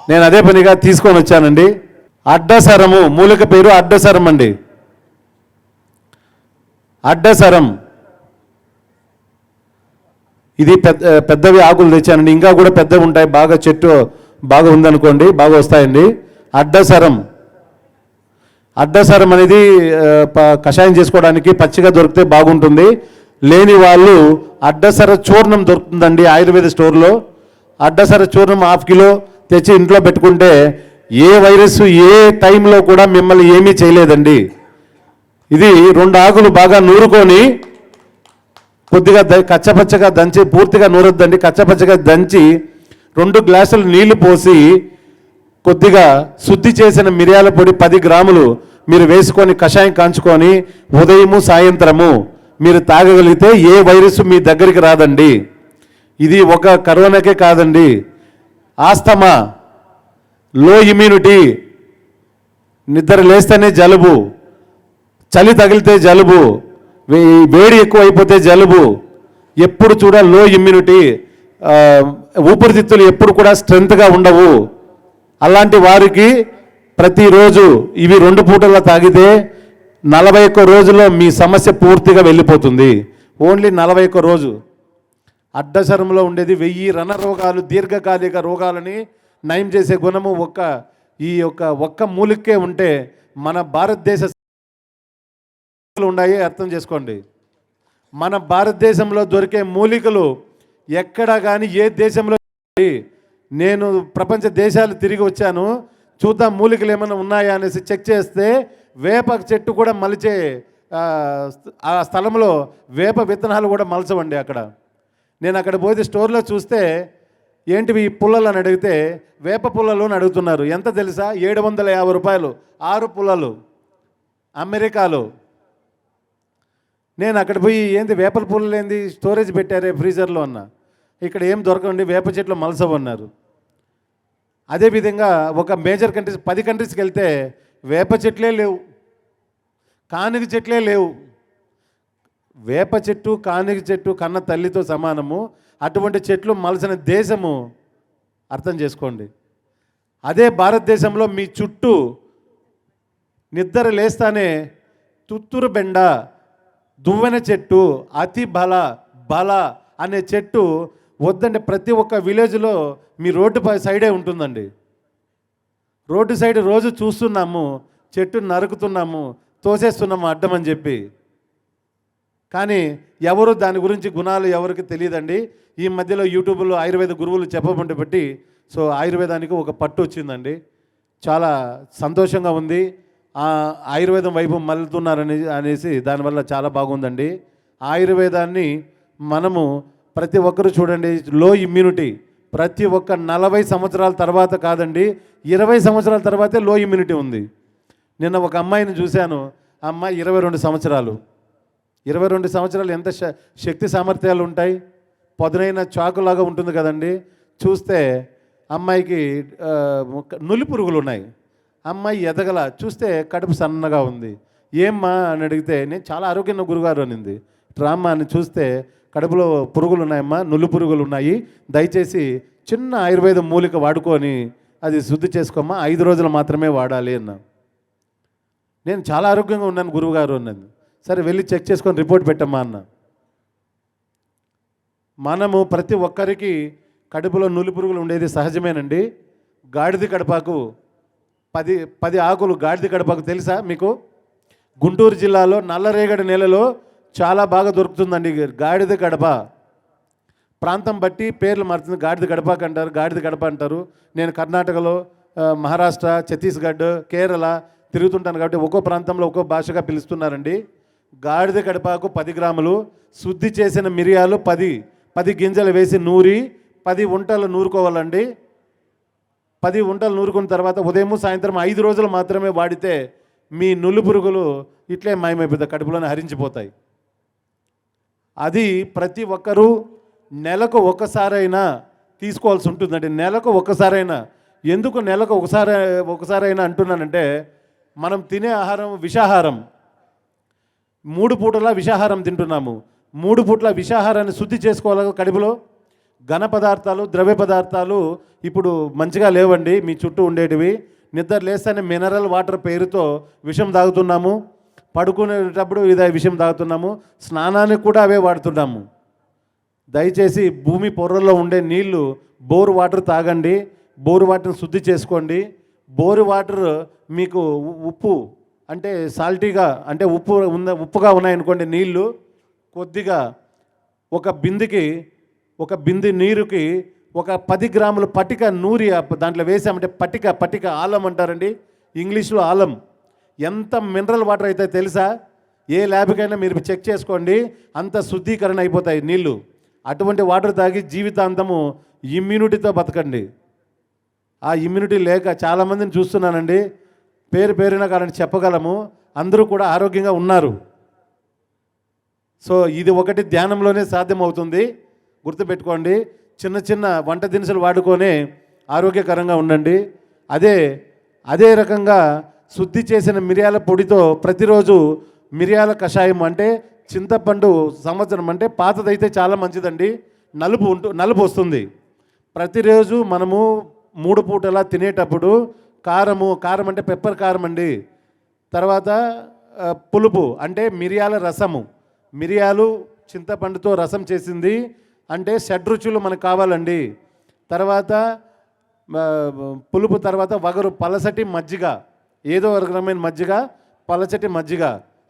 Speaker 8: నేను అదే పనిగా తీసుకొని వచ్చానండి. అడ్డసరము మూలిక పేరు అడ్డసరం అండి. అడ్డసరం ఇది పెద్దవి ఆకులు తెచ్చానండి. ఇంకా కూడా పెద్దవి ఉంటాయి. బాగా చెట్టు బాగా ఉందనుకోండి, బాగా వస్తాయండి. అడ్డసరం అనేది కషాయం చేసుకోవడానికి పచ్చిగా దొరికితే బాగుంటుంది. లేని వాళ్ళు అడ్డసర చూర్ణం దొరుకుతుందండి ఆయుర్వేద స్టోర్లో. అడ్డసర చూర్ణం 1/2 కిలో తెచ్చి ఇంట్లో పెట్టుకుంటే ఏ వైరస్ ఏ టైంలో కూడా మిమ్మల్ని ఏమీ చేయలేదండి. ఇది 2 ఆకులు బాగా నూరుకొని కొద్దిగా కచ్చపచ్చగా దంచి, పూర్తిగా నూరొద్దండి, కచ్చపచ్చగా దంచి 2 గ్లాసులు నీళ్లు పోసి కొద్దిగా శుద్ధి చేసిన మిరియాల పొడి 10 గ్రాములు మీరు వేసుకొని కషాయం కాంచుకొని ఉదయము సాయంత్రము మీరు తాగగలిగితే ఏ వైరస్ మీ దగ్గరికి రాదండి. ఇది ఒక కరోనాకే కాదండి, ఆస్తమా, లో ఇమ్యూనిటీ, నిద్ర లేస్తేనే జలుబు, చలి తగిలితే జలుబు, వేడి ఎక్కువ అయిపోతే జలుబు, ఎప్పుడు లో ఇమ్యూనిటీ, ఊపిరితిత్తులు ఎప్పుడు కూడా స్ట్రెంత్గా ఉండవు. అలాంటి వారికి ప్రతిరోజు ఇవి 2 పూటల్లో తాగితే 41 రోజుల్లో మీ సమస్య పూర్తిగా వెళ్ళిపోతుంది. ఓన్లీ 41 రోజు. అడ్డసరంలో ఉండేది 1000 రణరోగాలు, దీర్ఘకాలిక రోగాలని నయం చేసే గుణము ఒక్క మూలికే ఉంటే మన భారతదేశ ఉన్నాయి. అర్థం చేసుకోండి. మన భారతదేశంలో దొరికే మూలికలు ఎక్కడ కానీ ఏ దేశంలో. నేను ప్రపంచ దేశాలు తిరిగి వచ్చాను, చూద్దాం మూలికలు ఏమైనా ఉన్నాయా అనేసి చెక్ చేస్తే వేప చెట్టు కూడా మలిచే ఆ స్థలంలో వేప విత్తనాలు కూడా మలచవండి అక్కడ. నేను అక్కడ పోతే స్టోర్లో చూస్తే ఏంటివి పుల్లలు అని అడిగితే వేప పుల్లలు అని అడుగుతున్నారు. ఎంత తెలుసా? 750 రూపాయలు 6 పుల్లలు అమెరికాలో. నేను అక్కడ పోయి ఏంది వేపల పుల్లలు ఏంది స్టోరేజ్ పెట్టారే ఫ్రీజర్లో అన్న. ఇక్కడ ఏం దొరకండి, వేప చెట్లు మలసవన్నారు. అదేవిధంగా ఒక మేజర్ కంట్రీస్ 10 కంట్రీస్కి వెళ్తే వేప చెట్లే లేవు, కానిగ చెట్లే లేవు. వేప చెట్టు కానిగ చెట్టు కన్న తల్లితో సమానము. అటువంటి చెట్లు మలసిన దేశము అర్థం చేసుకోండి. అదే భారతదేశంలో మీ చుట్టూ నిద్ర లేస్తానే తుత్తూరు బెండ, దువ్వెన చెట్టు, అతి బల అనే చెట్టు వద్దంటే ప్రతి ఒక్క విలేజ్లో మీ రోడ్డు సైడే ఉంటుందండి. రోడ్డు సైడ్ రోజు చూస్తున్నాము, చెట్టు నరుకుతున్నాము, తోసేస్తున్నాము అడ్డం అని చెప్పి. కానీ ఎవరు దాని గురించి గుణాలు ఎవరికి తెలియదండి. ఈ మధ్యలో యూట్యూబ్లో ఆయుర్వేద గురువులు చెప్పబట్టి బట్టి ఆయుర్వేదానికి ఒక పట్టు వచ్చిందండి. చాలా సంతోషంగా ఉంది. ఆయుర్వేదం వైపు అనేసి దానివల్ల చాలా బాగుందండి. ఆయుర్వేదాన్ని మనము ప్రతి ఒక్కరు చూడండి, లో ఇమ్యూనిటీ ప్రతి ఒక్క 40 సంవత్సరాల తర్వాత కాదండి, 20 సంవత్సరాల తర్వాతే లో ఇమ్యూనిటీ ఉంది. నిన్న ఒక అమ్మాయిని చూశాను, ఆ అమ్మాయి 22 సంవత్సరాలు. 22 సంవత్సరాలు ఎంత శక్తి సామర్థ్యాలు ఉంటాయి? పొదనైన చాకులాగా ఉంటుంది కదండి. చూస్తే అమ్మాయికి నులి పురుగులు ఉన్నాయి. అమ్మాయి ఎదగల, చూస్తే కడుపు సన్నగా ఉంది. ఏమ్మా అని అడిగితే నేను చాలా ఆరోగ్యంగా గురుగారు అనింది. రామ్మా అని చూస్తే కడుపులో పురుగులు ఉన్నాయమ్మా, నులి పురుగులు ఉన్నాయి, దయచేసి చిన్న ఆయుర్వేద మూలిక వాడుకొని అది శుద్ధి చేసుకోమ్మా, 5 రోజులు మాత్రమే వాడాలి అన్నా. నేను చాలా ఆరోగ్యంగా ఉన్నాను గురువుగారు అన్నది. సరే వెళ్ళి చెక్ చేసుకొని రిపోర్ట్ పెట్టమ్మా అన్న. మనము ప్రతి ఒక్కరికి కడుపులో నులి పురుగులు ఉండేది సహజమేనండి. గాడిద కడపాకు 10 ఆకులు గాడిద కడపాకు తెలుసా మీకు? గుంటూరు జిల్లాలో నల్లరేగడి నేలలో చాలా బాగా దొరుకుతుందండి గాడిద కడప. ప్రాంతం బట్టి పేర్లు మారుతుంది. గాడిద గడపాకు అంటారు, గాడిద గడప అంటారు. నేను కర్ణాటకలో, మహారాష్ట్ర, ఛత్తీస్గఢ్, కేరళ తిరుగుతుంటాను కాబట్టి ఒక్కో ప్రాంతంలో ఒక్కో భాషగా పిలుస్తున్నారండి. గాడిద గడపాకు 10 గ్రాములు, శుద్ధి చేసిన మిరియాలు 10 గింజలు వేసి నూరి 10 ఉంటలు నూరుకోవాలండి. 10 ఉంటలు నూరుకున్న తర్వాత ఉదయం సాయంత్రం 5 రోజులు మాత్రమే వాడితే మీ నులి పురుగులు ఇట్లే మాయమైపోతాయి, కడుపులోనే హరించిపోతాయి. అది ప్రతి ఒక్కరూ నెలకు ఒకసారైనా తీసుకోవాల్సి ఉంటుందండి. నెలకు ఒకసారైనా. ఎందుకు నెలకు ఒకసారైనా అంటున్నానంటే, మనం తినే ఆహారం విషాహారం. 3 పూటలా విషాహారం తింటున్నాము. 3 పూట్ల విషాహారాన్ని శుద్ధి చేసుకోవాలి కడుపులో. ఘన పదార్థాలు, ద్రవ్య పదార్థాలు ఇప్పుడు మంచిగా లేవండి మీ చుట్టూ ఉండేటివి. నిద్ర లేస్తేనే మినరల్ వాటర్ పేరుతో విషం తాగుతున్నాము. పడుకునేటప్పుడు ఇదే విషయం తాగుతున్నాము. స్నానానికి కూడా అవే వాడుతున్నాము. దయచేసి భూమి పొర్రల్లో ఉండే నీళ్లు బోరు వాటర్ తాగండి. బోరు వాటర్ని శుద్ధి చేసుకోండి. బోరు వాటర్ మీకు ఉప్పు అంటే సాల్టీగా అంటే ఉప్పుగా ఉన్నాయనుకోండి నీళ్లు, కొద్దిగా ఒక బింది నీరుకి ఒక 10 గ్రాముల పటిక నూరి దాంట్లో వేసామంటే పటిక ఆలం అంటారండి ఇంగ్లీష్లో. ఆలం ఎంత మినరల్ వాటర్ అయితే తెలుసా? ఏ ల్యాబ్కైనా మీరు చెక్ చేసుకోండి, అంత శుద్ధీకరణ అయిపోతాయి నీళ్ళు. అటువంటి వాటర్ తాగి జీవితాంతము ఇమ్యూనిటీతో బతకండి. ఆ ఇమ్యూనిటీ లేక చాలామందిని చూస్తున్నానండి. పేరున కాదని చెప్పగలము, అందరూ కూడా ఆరోగ్యంగా ఉన్నారు. సో ఇది ఒకటి ధ్యానంలోనే సాధ్యమవుతుంది. గుర్తుపెట్టుకోండి. చిన్న వంట దినుసులు వాడుకొని ఆరోగ్యకరంగా ఉండండి. అదే రకంగా శుద్ధి చేసిన మిరియాల పొడితో ప్రతిరోజు మిరియాల కషాయం అంటే చింతపండు సంవత్సరం అంటే పాతదైతే చాలా మంచిదండి, నలుపు వస్తుంది. ప్రతిరోజు మనము 3 పూటలా తినేటప్పుడు కారం అంటే పెప్పర్ కారం అండి. తర్వాత పులుపు అంటే మిరియాల రసము. మిరియాలు చింతపండుతో రసం చేసింది అంటే షడ్రుచులు మనకు కావాలండి. తర్వాత పులుపు, తర్వాత వగరు, పలసటి మజ్జిగ, ఏదో ఒక రకమైన మజ్జిగ, పలచటి మజ్జిగ.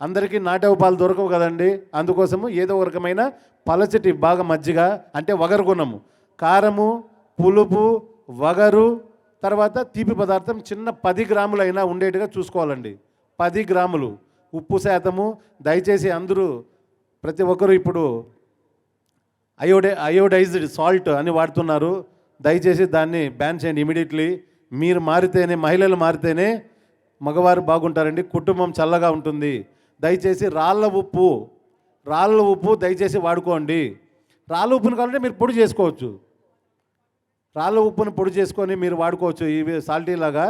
Speaker 8: అందరికీ నాటవ పాలు దొరకవు కదండి, అందుకోసము ఏదో ఒక రకమైన పలచటి బాగా మజ్జిగ అంటే వగరు గుణము. కారము, పులుపు, వగరు, తర్వాత తీపి పదార్థం చిన్న 10 గ్రాములైనా ఉండేట్టుగా చూసుకోవాలండి. 10 గ్రాములు. ఉప్పు శాతము దయచేసి అందరూ ప్రతి ఒక్కరూ ఇప్పుడు అయోడైజ్డ్ సాల్ట్ అని వాడుతున్నారు. దయచేసి దాన్ని బ్యాన్ చేయండి ఇమీడియట్లీ. మీరు మారితేనే, మహిళలు మారితేనే మగవారు బాగుంటారండి, కుటుంబం చల్లగా ఉంటుంది. దయచేసి రాళ్ళ ఉప్పు దయచేసి వాడుకోండి. రాళ్ళ ఉప్పును కావాలంటే మీరు పొడి చేసుకోవచ్చు. రాళ్ళ ఉప్పును పొడి చేసుకొని మీరు వాడుకోవచ్చు ఇవి సాల్టీలాగా.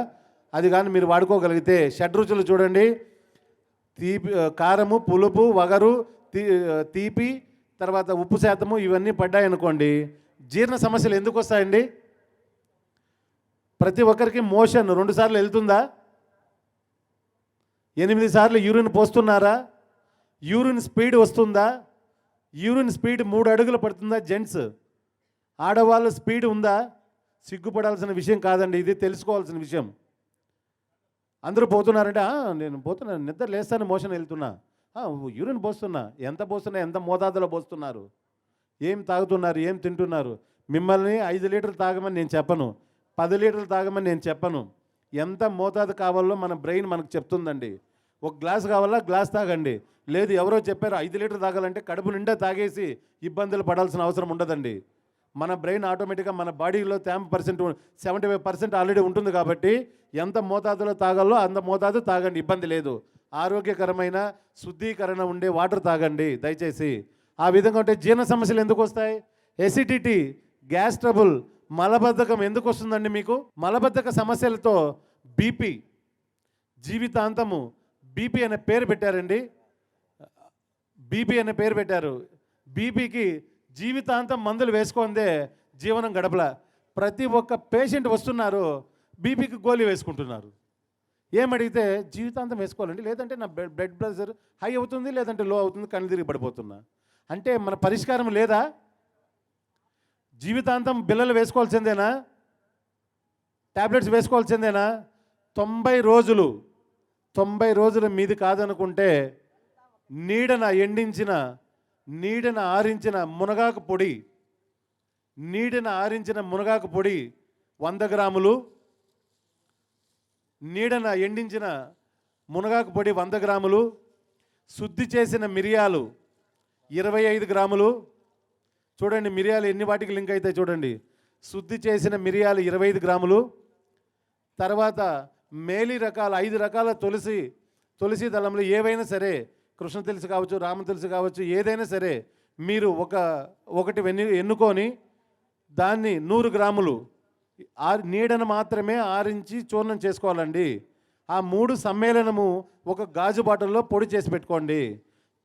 Speaker 8: అది కానీ మీరు వాడుకోగలిగితే షడ్రుచులు చూడండి, కారము, పులుపు, వగరు, తీపి, తర్వాత ఉప్పు శాతము ఇవన్నీ పడ్డాయనుకోండి, జీర్ణ సమస్యలు ఎందుకు వస్తాయండి? ప్రతి ఒక్కరికి మోషన్ 2 సార్లు వెళ్తుందా? 8 సార్లు యూరిన్ పోస్తున్నారా? యూరిన్ స్పీడ్ వస్తుందా? యూరిన్ స్పీడ్ 3 అడుగులు పడుతుందా? జెంట్స్, ఆడవాళ్ళ స్పీడ్ ఉందా? సిగ్గుపడాల్సిన విషయం కాదండి, ఇది తెలుసుకోవాల్సిన విషయం. అందరూ పోతున్నారంటే నేను పోతున్నాను, నిద్ర లేస్తాను, మోషన్ వెళ్తున్నా, యూరిన్ పోస్తున్నా. ఎంత మోతాదులో పోస్తున్నారు, ఏం తాగుతున్నారు, ఏం తింటున్నారు? మిమ్మల్ని 5 లీటర్లు తాగమని నేను చెప్పను, 10 లీటర్లు తాగమని నేను చెప్పను. ఎంత మోతాదు కావాలో మన బ్రెయిన్ మనకు చెప్తుందండి. 1 గ్లాస్ కావాలా, గ్లాస్ తాగండి. లేదు ఎవరో చెప్పారు 5 లీటర్లు తాగాలంటే కడుపు నిండా తాగేసి ఇబ్బందులు పడాల్సిన అవసరం ఉండదండి. మన బ్రెయిన్ ఆటోమేటిక్గా మన బాడీలో తేమ % 75% ఆల్రెడీ ఉంటుంది కాబట్టి ఎంత మోతాదులో తాగాలో అంత మోతాదు తాగండి, ఇబ్బంది లేదు. ఆరోగ్యకరమైన శుద్ధీకరణ ఉండే వాటర్ తాగండి దయచేసి. ఆ విధంగా ఉంటే జీర్ణ సమస్యలు ఎందుకు వస్తాయి? ఎసిడిటీ, గ్యాస్ ట్రబుల్, మలబద్ధకం ఎందుకు వస్తుందండి మీకు? మలబద్ధక సమస్యలతో బీపీ, జీవితాంతము బీపీ అనే పేరు పెట్టారండి. బీపీ అనే పేరు పెట్టారు. బీపీకి జీవితాంతం మందులు వేసుకుందే జీవనం గడపల. ప్రతి ఒక్క పేషెంట్ వస్తున్నారు, బీపీకి గోళీ వేసుకుంటున్నారు. ఏమడిగితే జీవితాంతం వేసుకోవాలండి, లేదంటే నా బ్లడ్ ప్రెషర్ హై అవుతుంది, లేదంటే లో అవుతుంది, కళ్ళు తిరిగి పడిపోతున్నా. అంటే మన పరిష్కారం లేదా? జీవితాంతం బిళ్ళలు వేసుకోవాల్సిందేనా? ట్యాబ్లెట్స్ వేసుకోవాల్సిందేనా? 90 రోజులు మీది కాదనుకుంటే నీడన ఎండించిన, నీడన ఆరించిన మునగాకు పొడి, నీడన ఆరించిన మునగాకు పొడి 100 గ్రాములు, నీడన ఎండించిన మునగాకు పొడి 100 గ్రాములు, శుద్ధి చేసిన మిరియాలు 25 గ్రాములు. చూడండి మిరియాలు ఎన్ని వాటికి లింక్ అయితే చూడండి. శుద్ధి చేసిన మిరియాలు 25 గ్రాములు. తర్వాత మేలి రకాల 5 రకాల తులసి దళంలో ఏవైనా సరే, కృష్ణ తులసి కావచ్చు, రామ తులసి కావచ్చు, ఏదైనా సరే మీరు ఒకటి ఎన్నుకొని దాన్ని 100 గ్రాములు నీడను మాత్రమే ఆరించి చూర్ణం చేసుకోవాలండి. ఆ 3 సమ్మేళనము ఒక గాజు బాటిల్లో పొడి చేసి పెట్టుకోండి.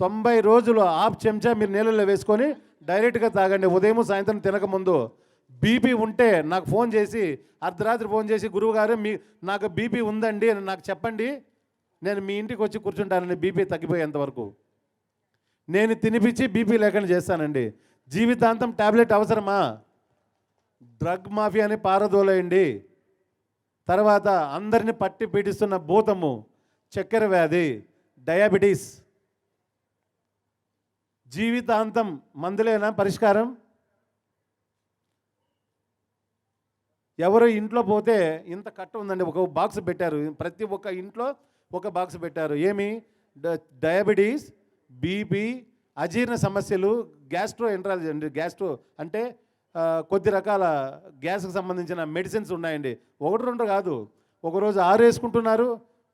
Speaker 8: 90 రోజులు హాఫ్ చెంచా మీరు నీళ్ళల్లో వేసుకొని డైరెక్ట్గా తాగండి, ఉదయం సాయంత్రం తినకముందు. బీపీ ఉంటే నాకు ఫోన్ చేసి, అర్ధరాత్రి ఫోన్ చేసి, గురువుగారు నాకు బీపీ ఉందండి అని నాకు చెప్పండి, నేను మీ ఇంటికి వచ్చి కూర్చుంటానండి బీపీ తగ్గిపోయేంత వరకు. నేను తినిపించి బీపీ లేకుండా చేస్తానండి. జీవితాంతం టాబ్లెట్ అవసరమా? డ్రగ్ మాఫియాని పారదోలేయండి. తర్వాత అందరిని పట్టి పీడిస్తున్న భూతము, చక్కెర వ్యాధి, డయాబెటీస్. జీవితాంతం మందులేనా పరిష్కారం? ఎవరు ఇంట్లో పోతే ఇంత కట్ట ఉందండి, ఒక బాక్స్ పెట్టారు, ప్రతి ఒక్క ఇంట్లో ఒక బాక్స్ పెట్టారు. ఏమి? డయాబెటీస్, బీపీ, అజీర్ణ సమస్యలు, గ్యాస్ట్రో ఎంట్రాలజీ అండి. గ్యాస్ట్రో అంటే కొద్ది రకాల గ్యాస్కి సంబంధించిన మెడిసిన్స్ ఉన్నాయండి. 1-2 కాదు, ఒకరోజు 6 వేసుకుంటున్నారు,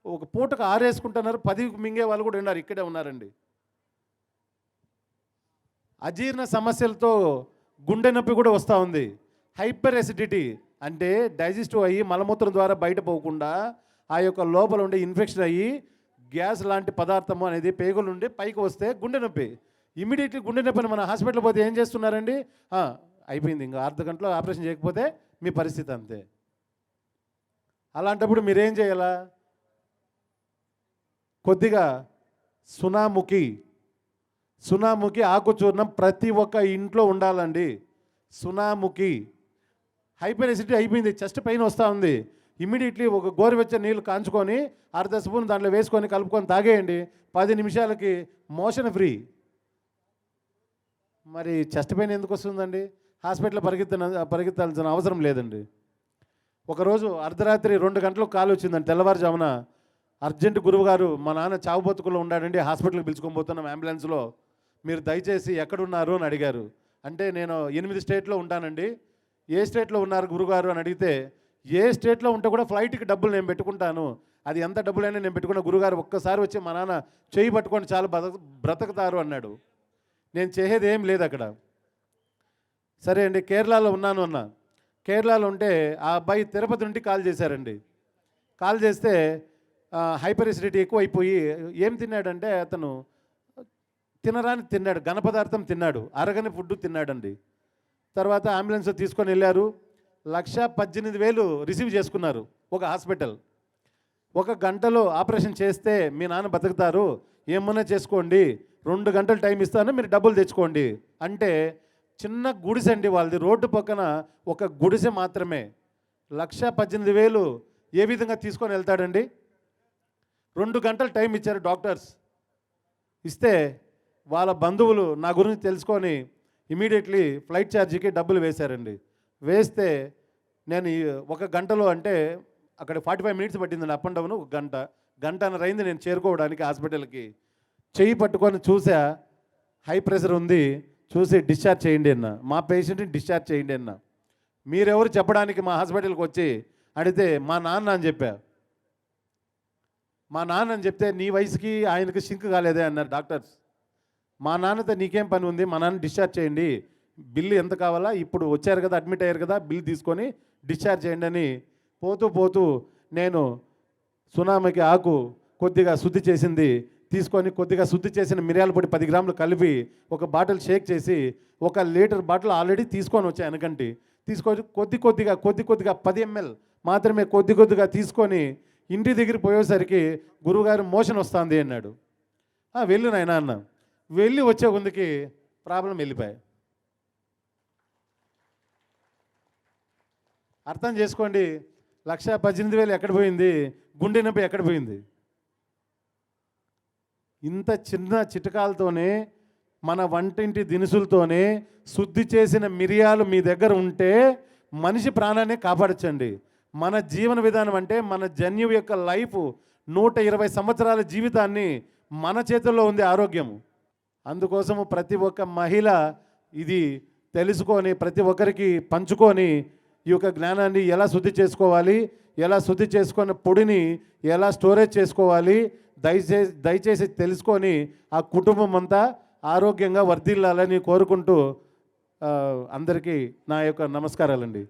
Speaker 8: ఒక పూటకు 6 వేసుకుంటున్నారు, 10 మింగే వాళ్ళు కూడా ఉన్నారు, ఇక్కడే ఉన్నారండి. అజీర్ణ సమస్యలతో గుండె నొప్పి కూడా వస్తూ ఉంది. హైపర్ ఎసిడిటీ అంటే డైజెస్టివ్ అయ్యి మలమూత్రం ద్వారా బయట పోకుండా ఆ యొక్క లోపల ఉండే ఇన్ఫెక్షన్ అయ్యి గ్యాస్ లాంటి పదార్థము అనేది పేగుల నుండి పైకి వస్తే గుండె నొప్పి. ఇమీడియట్లీ గుండె నొప్పిని మన హాస్పిటల్ పోతే ఏం చేస్తున్నారండి? అయిపోయింది, ఇంకా అర్ధ గంటలో ఆపరేషన్ చేయకపోతే మీ పరిస్థితి అంతే. అలాంటప్పుడు మీరేం చేయాలా? కొద్దిగా సునాముఖి ఆకుచూర్ణం ప్రతి ఒక్క ఇంట్లో ఉండాలండి. సునాముఖి. హైపర్ ఎసిడిటీ అయిపోయింది, చెస్ట్ పెయిన్ వస్తూ ఉంది, ఇమీడియట్లీ ఒక గోరువెచ్చని నీళ్ళు కాంచుకొని అర్ధ స్పూన్ దాంట్లో వేసుకొని కలుపుకొని తాగేయండి. 10 నిమిషాలకి మోషన్ ఫ్రీ. మరి చెస్ట్ పెయిన్ ఎందుకు వస్తుందండి? హాస్పిటల్ పరిగెత్తాల్సిన అవసరం లేదండి. ఒకరోజు అర్ధరాత్రి 2 గంటలకు కాల్ వచ్చిందండి, తెల్లవారుజామున. అర్జెంట్ గురువుగారు, మా నాన్న చావు బతుకుల్లో ఉన్నాడండి, హాస్పిటల్కి పిలుచుకొని పోతున్నాం అంబులెన్స్లో, మీరు దయచేసి ఎక్కడున్నారు అని అడిగారు. అంటే నేను 8 స్టేట్లో ఉంటానండి. ఏ స్టేట్లో ఉన్నారు గురుగారు అని అడిగితే, ఏ స్టేట్లో ఉంటే కూడా ఫ్లైట్కి డబ్బులు నేను పెట్టుకుంటాను, అది ఎంత డబ్బులైనా నేను పెట్టుకున్న, గురుగారు ఒక్కసారి వచ్చి మా నాన్న చేయి పట్టుకొని చాలా బ్రతకుతారు అన్నాడు. నేను చేసేది ఏం లేదు అక్కడ. సరే అండి, కేరళలో ఉన్నాను అన్న. కేరళలో ఉంటే ఆ అబ్బాయి తిరుపతి నుండి కాల్ చేశారండి. కాల్ చేస్తే హైపర్ ఎసిడిటీ ఎక్కువ అయిపోయి ఏం తిన్నాడంటే, అతను తినరాని తిన్నాడు, ఘన పదార్థం తిన్నాడు, అరగని ఫుడ్ తిన్నాడండి. తర్వాత అంబులెన్స్ తీసుకొని వెళ్ళారు. 1,18,000 రిసీవ్ చేసుకున్నారు ఒక హాస్పిటల్. 1 గంటలో ఆపరేషన్ చేస్తే మీ నాన్న బతుకుతారు, ఏమన్నా చేసుకోండి, 2 గంటలు టైం ఇస్తాను, మీరు డబ్బులు తెచ్చుకోండి అంటే, చిన్న గుడిసె అండి వాళ్ళది, రోడ్డు పక్కన ఒక గుడిసె మాత్రమే. 1,18,000 ఏ విధంగా తీసుకొని వెళ్తాడండి? 2 గంటలు టైం ఇచ్చారు డాక్టర్స్. ఇస్తే వాళ్ళ బంధువులు నా గురించి తెలుసుకొని ఇమీడియట్లీ ఫ్లైట్ ఛార్జీకి డబ్బులు వేశారండి. వేస్తే నేను 1 గంటలో, అంటే అక్కడ 45 మినిట్స్ పట్టిందండి అప్ అండ్ డౌన్, 1 గంటన్నర అయింది నేను చేరుకోవడానికి హాస్పిటల్కి. చెయ్యి పట్టుకొని చూసా, హై ప్రెషర్ ఉంది, చూసి డిశ్చార్జ్ చేయండి అన్న, మా పేషెంట్ని డిశ్చార్జ్ చేయండి అన్న. మీరెవరు చెప్పడానికి మా హాస్పిటల్కి వచ్చి అడిగితే మా నాన్న అని చెప్పా. మా నాన్న అని చెప్తే నీ వయసుకి ఆయనకి సింక్ కాలేదే అన్నారు డాక్టర్స్. మా నాన్నతో నీకేం పని ఉంది, మా నాన్న డిశ్చార్జ్ చేయండి, బిల్లు ఎంత కావాలా, ఇప్పుడు వచ్చారు కదా, అడ్మిట్ అయ్యారు కదా, బిల్ తీసుకొని డిశ్చార్జ్ చేయండి అని పోతూ నేను సునామీకి ఆకు కొద్దిగా శుద్ధి చేసింది తీసుకొని కొద్దిగా శుద్ధి చేసిన మిరియాల పొడి 10 గ్రాములు కలిపి ఒక బాటిల్ షేక్ చేసి 1 లీటర్ బాటిల్ ఆల్రెడీ తీసుకొని వచ్చాను వెనకంటి. తీసుకొని కొద్దిగా 10 ml మాత్రమే కొద్దిగా తీసుకొని ఇంటి దగ్గర పోయేసరికి గురువుగారు మోషన్ వస్తుంది అన్నాడు. వెళ్ళు నాయనా అన్న. వెళ్ళి వచ్చే ముందుకి ప్రాబ్లం వెళ్ళిపోయాయి. అర్థం చేసుకోండి, 1,18,000 ఎక్కడ పోయింది, గుండె నొప్పి ఎక్కడ పోయింది. ఇంత చిన్న చిటకాలతోనే మన వంటింటి దినుసులతోనే శుద్ధి చేసిన మిరియాలు మీ దగ్గర ఉంటే మనిషి ప్రాణాన్ని కాపాడచ్చండి. మన జీవన విధానం అంటే మన జన్యువు యొక్క లైఫ్ 120 సంవత్సరాల జీవితాన్ని మన చేతుల్లో ఉంది ఆరోగ్యము. అందుకోసము ప్రతి ఒక్క మహిళ ఇది తెలుసుకొని ప్రతి ఒక్కరికి పంచుకొని ఈ యొక్క జ్ఞానాన్ని ఎలా శుద్ధి చేసుకోవాలి, ఎలా శుద్ధి చేసుకున్న పొడిని ఎలా స్టోరేజ్ చేసుకోవాలి దయచేసి తెలుసుకొని ఆ కుటుంబం అంతా ఆరోగ్యంగా వర్ధిల్లాలని కోరుకుంటూ అందరికీ నా యొక్క నమస్కారాలండి.